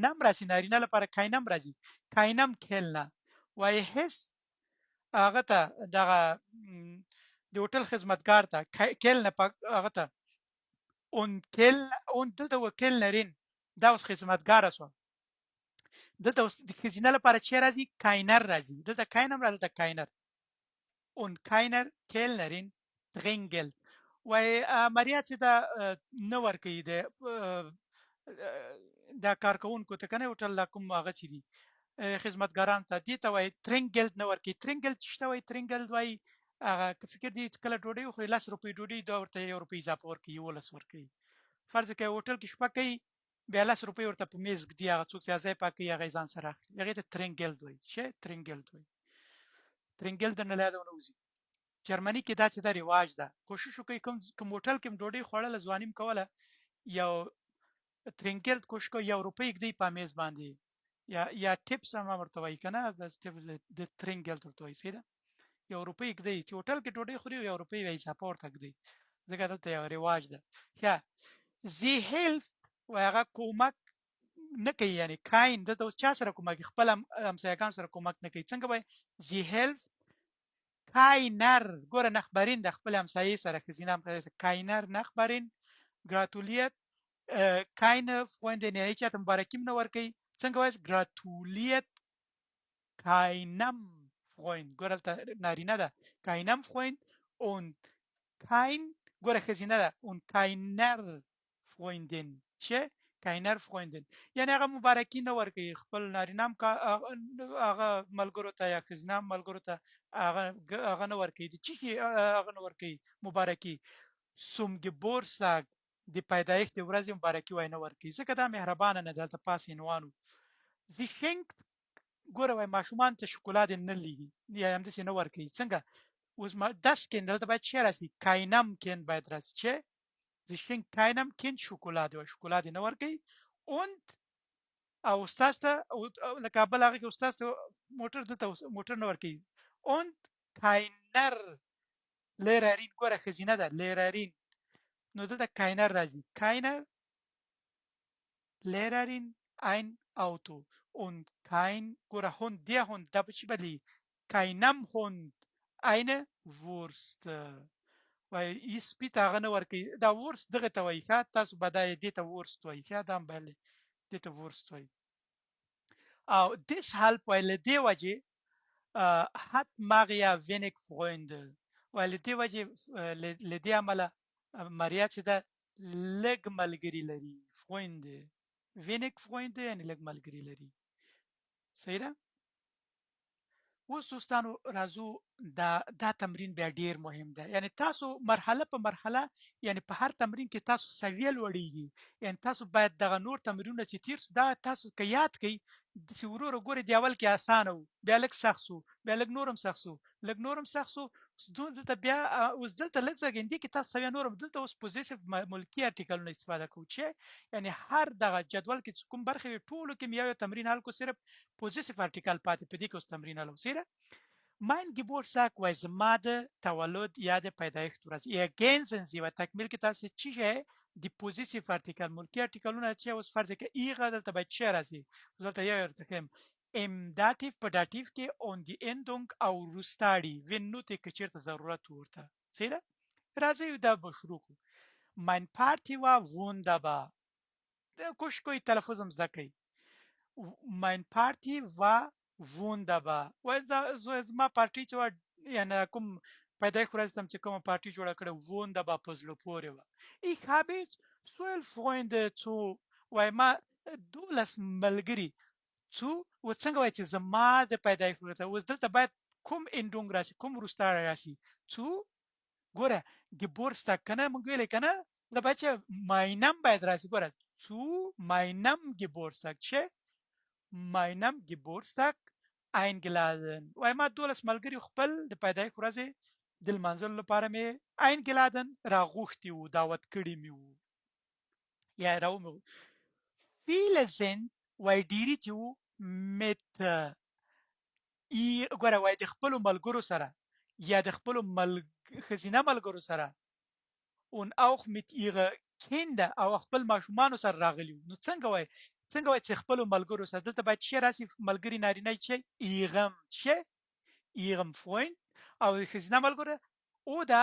نم راسي نارینه لپاره کاینم راځي کاینم کلنه وایي هیڅ هغه ته دغه د هوټل خدمتګار ته کلنه هغه ته اون دلته و کلنرین دا اوس خدمتګاره شوه دلته اوس د ښځینه لپاره چې راځي کاینر راځي دلته کاینم راځي دلته کاینر اون کاینر کلنرین dringend وایي ماریا چې دا نه ورکوي دا کارکوونکو ته که نه هوټل دا کوم هغه چې دي خدمتګارانو ته دې ته وایي ترینګلد نه ورکوي ترینګلد چې ته وایي ترینګلد وایي هغه که فکر دی کله ډوډۍ وخوري 10 روپۍ ډوډۍ دا ورته 1 روپۍ اضافه ورکوي 11 ورکوي فرض کړئ هوټل کې شپه کوي بیا 10 روپۍ ورته په میز ږدي هغه څوک چې ځای پاکوي هغه ځان سره اخلي هغې ته ترینګلد وایي څه ترینګلد وایي ترنګل درنه لاده ونه وځي. جرمني کې دا چې دا رواج ده. کوشش وکړئ کوم هوټل کې ډوډۍ خوړله ځوانیم کوله یو ترنګل کوشش کوئ یو روپۍ ږدئ په میز باندې یا ټیپس هم ورته وایي که نه د ترنګل ورته وایي صحیح ده یو روپۍ ږدئ چې هوټل کې ډوډۍ خوري یو روپۍ به اضافه ورته ږدئ ځکه دلته یو رواج ده. یا زی هیلفت وایي هغه کومک نه کوي یعنی کاین دلته اوس چا سره کومک خپل همسایګان سره کومک نه کوي څنګه وایي زی هیلفت کاینر ګوره نخبرین د خپل همسایې سره ښځینه هم کاینر نخبرین ګراتولیت keine Freunde یعنی چاته مبارکي نه ورکوي څنګه وایي ګراتولیت keinem Freund ګوره دلته نارینه ده keinem Freund und kein ګوره ښځینه ده und keiner Freundin چې keiner Freundin یعنی هغه مبارکي نه ورکوي خپل نارینه هم هغه ملګرو ته یا ښځینه ملګرو ته هغه نه ورکوي د چی هغه نه ورکوي مبارکي zum Geburtstag د پیدایښت ورځې مبارکي وای نه ورکوي ځکه دا مهربانه نه دلته پاس عنوانو sie schenkt ګوره وای ماشومان ته شکولاد نه لیږي یا همداسې نه ورکوي څنګه اوس das Kind دلته باید چی راسي keinem Kind باید راسي چې sie schenkt keinem Kind شکولاد وای شکولاد نه ورکوي und او استاد ته لکه بل هغه کې استاد ته موټر دلته موټر نه ورکوي und keiner Lehrerin ګوره ښځینه ده Lehrerin نو دلته keiner راځي keiner Lehrerin ein Auto und kein ګوره Hund der Hund دا په چی بدلی keinem Hund eine Wurst وای سپي ته هغه نه ورکوي دا ورست دغه ته وایي ښه تاسو به دا دې ته ورست وایي ښه دا هم بلې دې ته ورست وایي او deshalb وای له دې وجې hat Maria wenig Freunde وای له دې وجې له دې امله ماریا چې ده لږ ملګري لري Freunde wenig Freunde یعنی لږ ملګري لري صحیح ده اوس دوستانو راځو دا تمرین بیا ډیر مهم ده یعنی تاسو مرحله په مرحله یعنی په هر تمرین کې تاسو سویه لوړیږي یعنی تاسو باید دغه نور تمرینونه چې تیر دا تاسو که یاد کړئ داسې ورو ورو ګورئ د اول کې اسانه و بیا لږ سخت سو بیا لږ نورم سخت سو لږ نورم سخت سو دلته بیا اوس دلته لږ ځګندې کې تاسو سویه نورم دلته اوس پوزیسیف ملکي ارټیکلونه استفاده کوو چې یعنی هر دغه جدول کې کوم برخې ټولو کې یو تمرین حل کو صرف پوزیسیف ارټیکل پاتې په دې کې اوس تمرین حل وسیره Mein Geburtstag و زما د تولد یا د پیدایښت ورځ ergänzen Sie و تکمیل کې تاسو چی شی د پوزیتیو ارټیکل ملکی ارټیکلونه چې اوس فرض کې ایغه دلته باید چی راځي دلته یو ارتکم im dativ په dativ کې on die endung او روستاړي wenn نوته کې چیرته ضرورت ورته صحیح راځي دا به شروع کو mein Party war wunderbar د کوشش کوئی تلفظ هم زده کوي mein Party war wunderbar زما پارټي چې یعنی کوم پیدایښت ورځ تم چې کومه پارټي جوړه کړه wunderbar په زړه پورې وه ich habe 12 Freunde zu وای ما 12 ملګري zu اوس څنګه وایي چې زما د پیدایښت ورځ اوس دلته باید کوم endung راشي کوم وروسته راشي zu ګوره Geburtstag کنه موږ ویلې کنه دا باید چې meinem باید راشي ګوره zu meinem Geburtstag چې meinem Geburtstag eingeladen وای ما 12 ملګري خپل د پیدایښت ورځې د لمانځلو لپاره مې eingeladen راغوښتي وو دعوت کړي مې وو یا راو viele sind وای ډیری چې وو mit ګوره وای د خپل ملګرو سره یا د خپل ښځینه ملګرو سره und auch mit ihre Kinder او خپل ماشومانو سره راغلي نو څنګه وای چې خپل ملګرو سره دلته باید شي راسي ملګری نارینه چې ihrem Freund او ښځینه ملګرو oder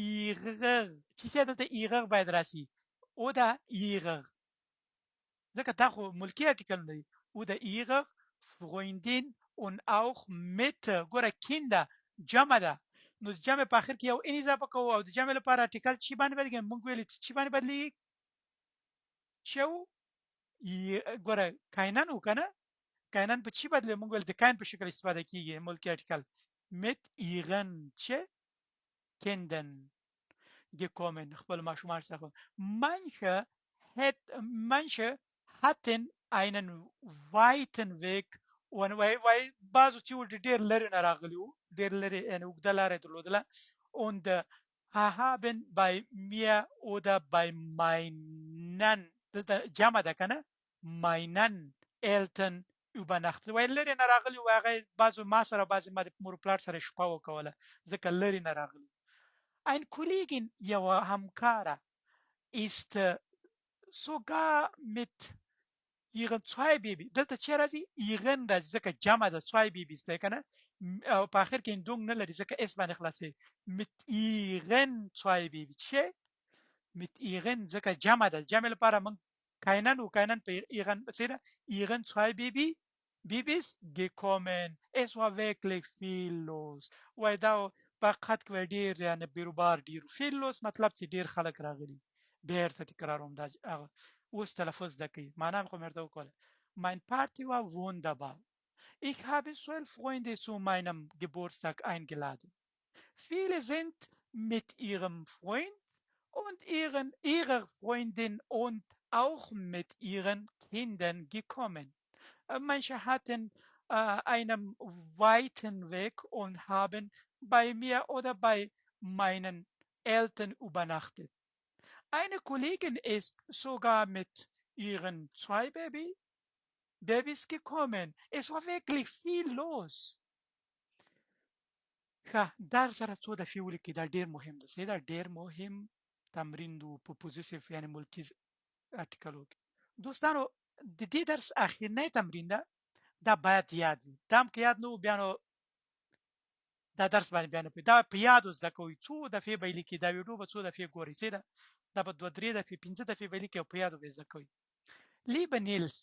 ihrer چې دلته ihrer باید راسي oder ihrer ځکه دا خو ملکی ارټیکل دی oder ihrer Freundin und auch mit ګوره Kinder جمع ده نو جمع په اخر کې یو ان اضافه کوو او د جمع لپاره ارټیکل چی باندې بدلېږي موږ ویلي چی باندې بدلېږي شو ګوره کاینن وکنه کاینن په چی بدلې موږ ول د کاین په شکل استفاده کیږي ملکی ارټیکل mit ihren چې Kindern gekommen خپل ماشومان څخه manche hatten einen weiten Weg وای بعضو چې ډېر لرې نه راغلي وو ډېر لرې یعنې اوږده لاره یې درلودله und haben bei mir oder bei meinen دلته جمع ده که نه meinen Eltern übernachtet وای لرې نه راغلي وو هغه بعضو ما سره بعضې ما د مور و پلار سره شپه وکوله ځکه لرې نه راغلي ein Kollegin یوه همکاره ist sogar mit ihren zwei Babys دلته چې راځي ihren راځي ځکه جمع ده zwei Babys دی که نه او په آخر کې اندونګ نه لري ځکه اس باندې خلاصوي mit ihren zwei Babys چې mit ihren ځکه جمع ده جمع لپاره موږ keinen و keinen په ihren څه ده ihren zwei Babys gekommen es war wirklich viel los وای دا په حقیقت کې ډېر یعنې بیروبار ډېر viel los مطلب چې ډېر خلک راغلي بیرته تکراروم دا هغه اوس تلفظ زده کوي معنا مې خو مې ورته وکوله mein Party war wunderbar ich habe 12 Freunde zu meinem Geburtstag eingeladen viele sind mit ihrem Freund und ihrer Freundin und auch mit ihren Kindern gekommen manche hatten einen weiten Weg und haben bei mir oder bei meinen Eltern übernachtet eine Kollegin ist sogar mit ihren zwei Babys gekommen. Es war wirklich viel los. ښه دا سره څو دفعې ولیکئ دا ډېر مهم ده دا ډېر مهم تمرین دو په پوزیسیف یعنی ملکي ارټیکلو کې دوستانو د دې درس اخرنی تمرین ده دا باید یاد وي دا هم که یاد نه و بیا نو دا درس باندې بیا نه پوهېږي دا په یادو زده کوئ څو دفعې به یې لیکئ دا ویډیو به څو دفعې ګورئ څه ده دا به 2-3 دفعې 5 دفعې به یې لیکئ او په یادو به یې زده کوئ لیبه نیلس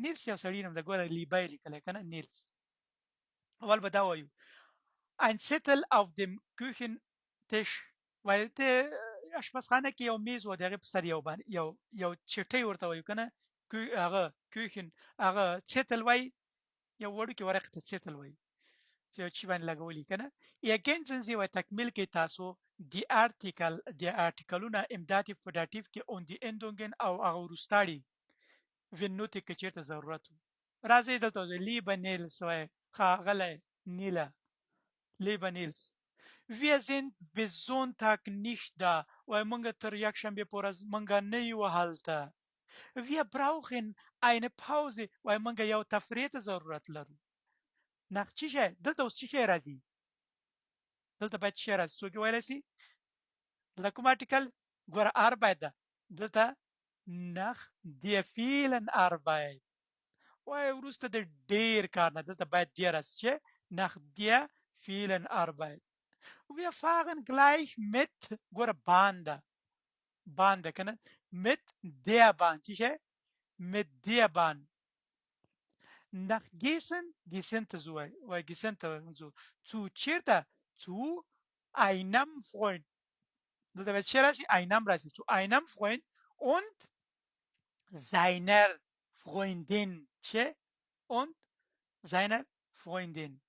نیلس یو سړي نوم ده ګوره لیبه یې لیکلی که نه نیلس اول به دا وایو ein Zettel auf dem Küchentisch weil د اشپزخانه کې یو میز و د هغې په سر یو چټۍ ورته وایو که نه هغه کوشن هغه zettel وایي یو وړوکي ورق ته zettel وایي چې یو چی باندې لګولي که نه ergänzen Sie وایي تکمیل کړئ تاسو die Artikelونه im Dativ په داتیف کې und die Endungen او هغه وروستاړي wenn nötig که چېرته ضرورت و راځئ دلته lieber Nils وایي ښاغلی نیله lieber Nils wir sind bis Sonntag nicht da وایي موږ تر یکشنبې په ورځ موږ نه یو هلته wir brauchen eine Pause وایي موږ یو تفریح ته ضرورت لرو nach چی شی دلته اوس چی شی راځي دلته باید چی شی راځي څوک یې ویلی سي دلته کوم ارټیکل ګوره arbeit ده دلته nach der vielen Arbeit وایي وروسته د ډېر کار نه دلته باید دی راسي چې nach der vielen Arbeit wir fahren gleich mit ګوره Bahn ده که نه mit der Bahn چی شی mit der Bahn nach Gießen ته ځو وایي Gießen ته ځو zu چېرته zu einem Freund دلته باید چی راسي einem راسي zu einem Freund und seiner Freundin چه und seiner Freundin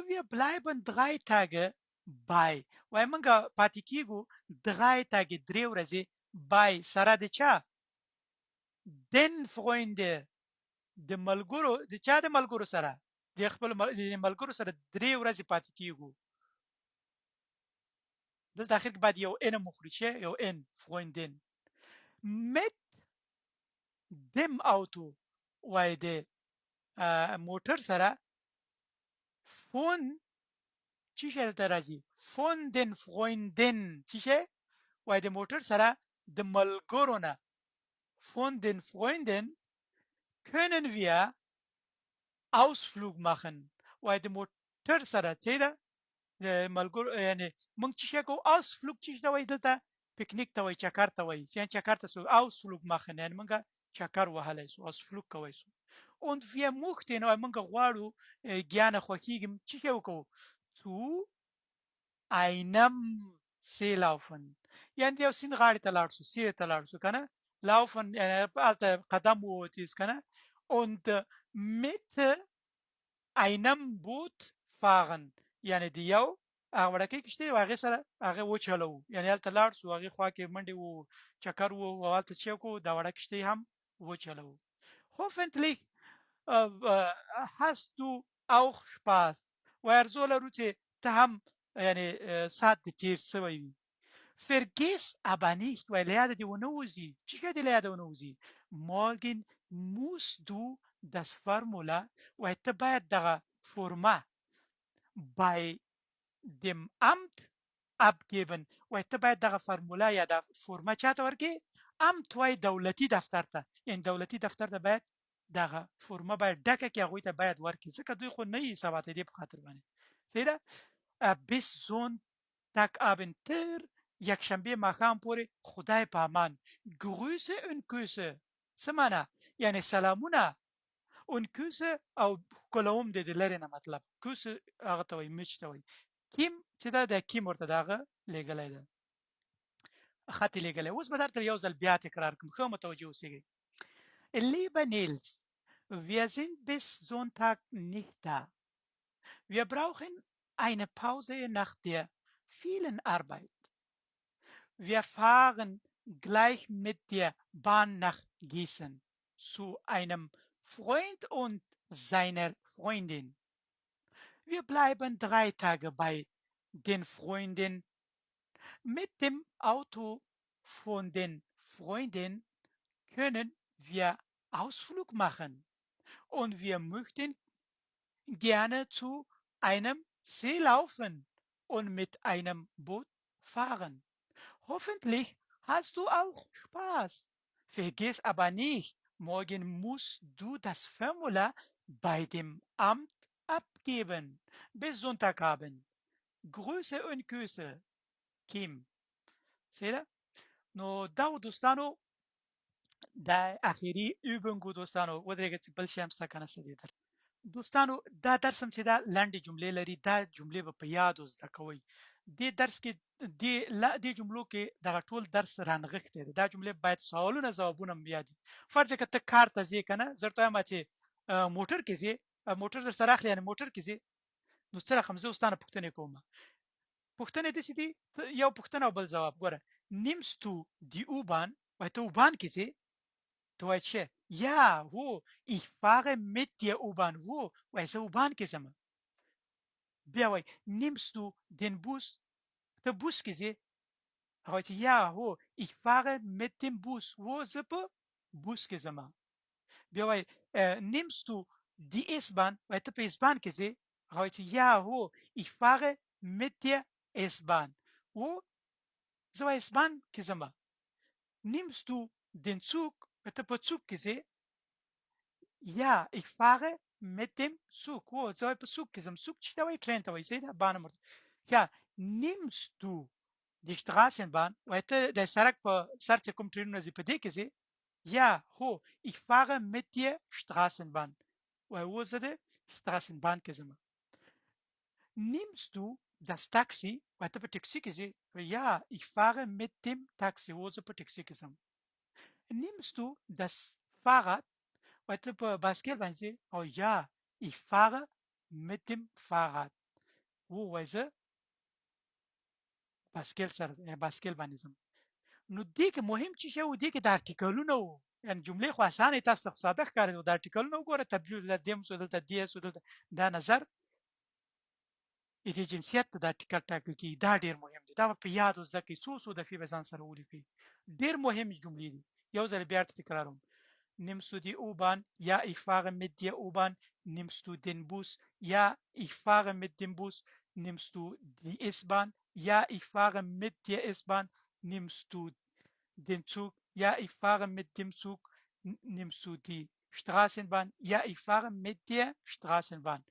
wir bleiben 3 Tage bei وایي موږ پاتې کېږو 3 Tage 3 ورځې bei سره د چا den Freunde د ملګرو د چا د ملګرو سره د خپل ملګرو سره 3 ورځې پاتې کېږو دلته اخر کې باید یو ان مخرج شي یو ان Freundin mit dem Auto وایي د موټر سره von چی شی دلته راځي von den Freunden چی شی وایي د موټر سره د ملګرو نه von den Freunden können wir Ausflug machen وایي د موټر سره څه ده د ملګرو یعنې موږ چی شی کوو Ausflug چی شی ته وایي دلته پکنیک ته وایي چکر ته وایي یعنې چکر ته سو Ausflug machen یعنې موږ چکر وهلی سو Ausflug کوی سو und wir möchten او موږ غواړو ګیانه خوښیږي چی شی وکړو zu einem See laufen یعنې یو سیند غاړې ته لاړ سو سیر ته لاړ سو که نه laufen هلته قدم ووتیست که نه und mit einem Boot fahren یعنې د یو هغه وړکۍ کښتۍ و هغې سره هغې وچلوو یعنې هلته لاړ سو هغې خوا کې منډې وو چکر وو او هلته چې وکړو دا وړه کښتۍ هم وچلوو hoffentlich hast du auch Spaß و ارزو لرو چې ته هم یعنی ساعت دې تیر سوی وي Vergiss aber nicht, weil er die Unusi, chica die Lehre Unusi. Morgen musst du das Formular weiter der Forma bei dem Amt abgeben. weiter der Formular ja der Forma چاته ورکې امت وای دولتي دفتر ته ان دولتي دفتر ته باید دغه فورمه باید ډکه کې هغوی ته باید ورکړي ځکه دوی خو نه یي سبا ته دې په خاطر باندې صحیح ده bis Sonntagabend تر یکشنبه ماښام پورې خدای په امان Grüße und Küsse څه معنا یعنی سلامونه und Küsse او کلوم د دې لرې نه مطلب Küsse هغه ته وایي مچ ته وایي کیم چې دا د کیم ورته دغه لیږلی ده خط یې لیږلی اوس به درته یو ځل بیا تکرار کړم ښه متوجه اوسېږئ Lieber Nils, wir sind bis Sonntag nicht da. Wir brauchen eine Pause nach der vielen Arbeit. Wir fahren gleich mit der Bahn nach Gießen zu einem Freund und seiner Freundin. Wir bleiben 3 Tage bei den Freunden. Mit dem Auto von den Freunden können wir Ausflug machen und wir möchten gerne zu einem See laufen und mit einem Boot fahren. Hoffentlich hast du auch Spaß. Vergiss aber nicht, morgen musst du das Formular bei dem Amt abgeben. Bis Sonntagabend. Grüße und Küsse. Kim. سیده نو دا دوستانو دا اخیری übung دوستانو ودرېږه چې بل شی هم ستا کنه څه دی درس دوستانو دا درس هم چې دا لنډې جملې لري دا جملې به په یادو زده کوئ دې درس کې دې جملو کې دغه ټول درس رانغښتی دی دا جملې باید سوالونه ځوابونه هم یاد وي فرض که ته کار ته ځې که نه زه درته وایم چې موټر کې ځې موټر در سره اخلي یعنې موټر کې ځې نو څه رقم زه اوس تا نه پوښتنې کوم پوښتنې داسې دي یو پوښتنه او بل ځواب ګوره nimmst du die U-Bahn وایي ته U-Bahn کې ځې ته وایې چې ja wo ich fahre mit der U-Bahn wo وایي زه U-Bahn کې ځم بیا وایي nimmst du den Bus ته بوس کې ځې هغه وایي چې ja wo ich fahre mit dem Bus wo زه په بوس کې ځم بیا وایي nimmst du die S-Bahn وایي ته په S-Bahn کې ځې هغه وایي چې ja wo ich fahre mit der S-Bahn wo زه وایي S-Bahn کې ځم nimmst du den Zug ته په څوک کې ځې ja ich fahre mit dem Zug wo زه وایي په څوک کې ځم څوک چې ته وایي ټرین ته وایي صحیح ده بانم ja nimmst du die Straßenbahn وایي ته د سړک په سر چې کوم ټرینونه ځي په دې کې ځې ja ho ich fahre mit der Straßenbahn وایي و زه د Straßenbahn کې ځم nimmst du das Taxi وایي ته په ټکسي کې ځې ja ich fahre mit dem Taxi wo زه په ټکسي کې ځم nimmst du das Fahrrad وایي ته په باسکل باندې ځې او ja ich fahre mit dem Fahrrad wo وایي زه باسکل سره باسکل باندې ځم نو دې کې مهم څه شی و دې کې د ارټیکلونه وو یعنې جملې خو اسانې تاسو ته ساده ښکاري د ارټیکلونه وګوره تبدیل دیم سو دلته دی سو دلته دا نظر د جنسیت د ارټیکل ټاکل کېږي دا ډېر مهم دی دا به په یاد زده کړئ څو دفعې به ځان سره ولیکئ ډېر مهم جملې دي یو ځل بیا تکراروم nimmst du die U-Bahn ja ich fahre mit der U-Bahn nimmst du den Bus ja ich fahre mit dem Bus nimmst du die S-Bahn ja ich fahre mit der S-Bahn nimmst du den Zug ja ich fahre mit dem Zug nimmst du die Straßenbahn ja ich fahre mit der Straßenbahn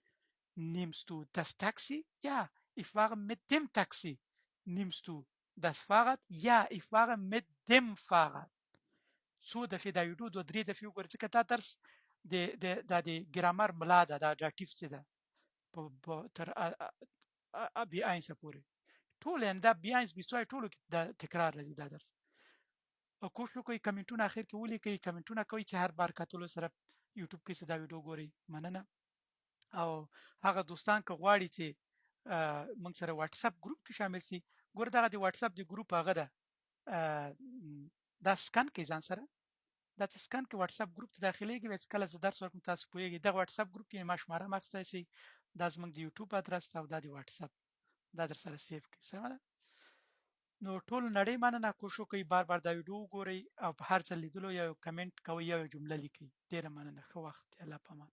nimmst du das Taxi ja ich fahre mit dem Taxi nimmst du das Fahrrad ja ich fahre mit dem Fahrrad څو دفعې دا یو دوه درې دفعې وګورئ ځکه دا درس د ګرامر ملا ده دا ډاکټیف چې ده تر بی آینسه پورې ټول یعنې دا بی آینس بیستوای ټولو کې دا تکرار راځي دا درس او کوشش وکړئ کمنټونه اخر کې ولیکئ کمنټونه کوئ چې هر بار کتلو سره یوټیوب کې دا ویډیو ګورئ مننه او هغه دوستان که غواړي چې موږ سره واتس اپ ګروپ کې شامل شي ګوره دغه د واتس اپ د ګروپ هغه ده دا سکن کې ځان سره دا چې سکن کې واتس اپ ګروپ ته داخليږي چې کله زه درس ورکوم تاسو پوهیږئ دغه واتس اپ ګروپ کې ما شماره ماخستی شي دا زموږ د یوټیوب ادرس او دا د واتس اپ دا در سره سیو کړئ سمه ده نو ټول نړۍ مننه کوشش وکړئ بار بار دا ویډیو وګورئ او په هر څه لیدلو یو کمنټ کوئ یو جمله لیکئ ډیره مننه ښه وخت الله پامان